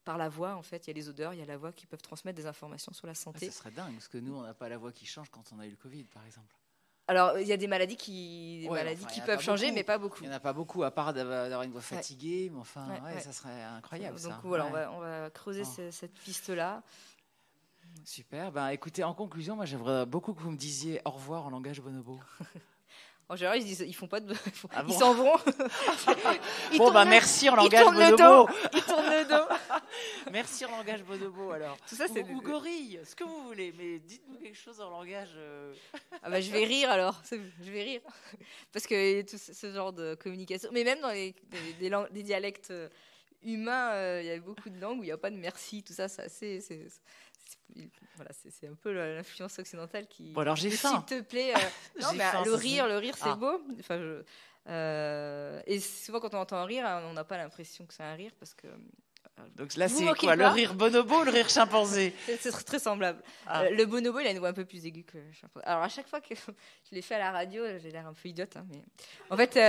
par la voix, en fait, il y a les odeurs, il y a la voix qui peuvent transmettre des informations sur la santé. Ça serait dingue, parce que nous, on n'a pas la voix qui change quand on a eu le Covid, par exemple. Alors, il y a des maladies qui peuvent changer, mais pas beaucoup. Il n'y en a pas beaucoup, à part d'avoir une voix fatiguée, mais enfin, ça serait incroyable. Donc voilà, on va creuser cette piste-là. Super. Écoutez, en conclusion, moi, j'aimerais beaucoup que vous me disiez au revoir en langage bonobo. En général, ils font pas de. Ils s'en vont. Merci en langage bonobo. Ils tournent le dos. Merci en langage bonobo, alors. Tout ça, ou gorille, ce que vous voulez, mais dites-nous quelque chose en langage. Je vais rire alors. Je vais rire. Parce que tout ce genre de communication. Mais même dans des dialectes humains, il y a beaucoup de langues où il n'y a pas de merci. Tout ça, c'est assez. C'est un peu l'influence occidentale qui. Bon, alors j'ai faim. S'il te plaît. Le rire, c'est beau. Et souvent, quand on entend un rire, on n'a pas l'impression que c'est un rire parce que Donc là, Vous c'est moquez quoi? Le pas. rire bonobo ou le rire chimpanzé? C'est très semblable. Ah. Le bonobo, il a une voix un peu plus aiguë que le chimpanzé. Alors, à chaque fois que je l'ai fait à la radio, j'ai l'air un peu idiote. Hein, mais... En fait,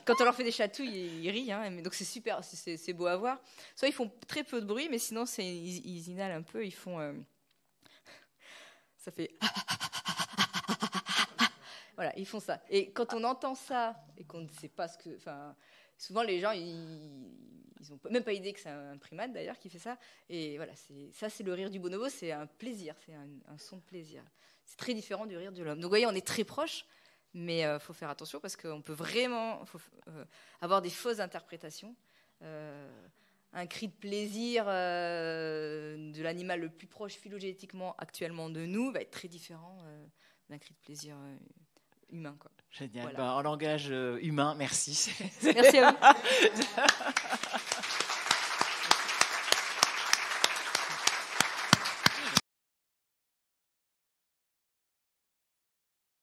quand on leur fait des chatouilles, ils rient. Hein, mais donc, c'est super, c'est beau à voir. Soit ils font très peu de bruit, mais sinon, ils inhalent un peu. Ils font... ça fait... Voilà, ils font ça. Et quand on entend ça et qu'on ne sait pas ce que... Enfin, souvent, les gens, ils n'ont même pas idée que c'est un primate, d'ailleurs, qui fait ça. Et voilà, c'est le rire du bonobo, c'est un plaisir, c'est un son de plaisir. C'est très différent du rire de l'homme. Donc, vous voyez, on est très proches, mais il faut faire attention parce qu'on peut vraiment avoir des fausses interprétations. Un cri de plaisir de l'animal le plus proche phylogénétiquement actuellement de nous va être très différent d'un cri de plaisir humain, quoi. Génial. Voilà. En langage humain, merci. Merci à vous.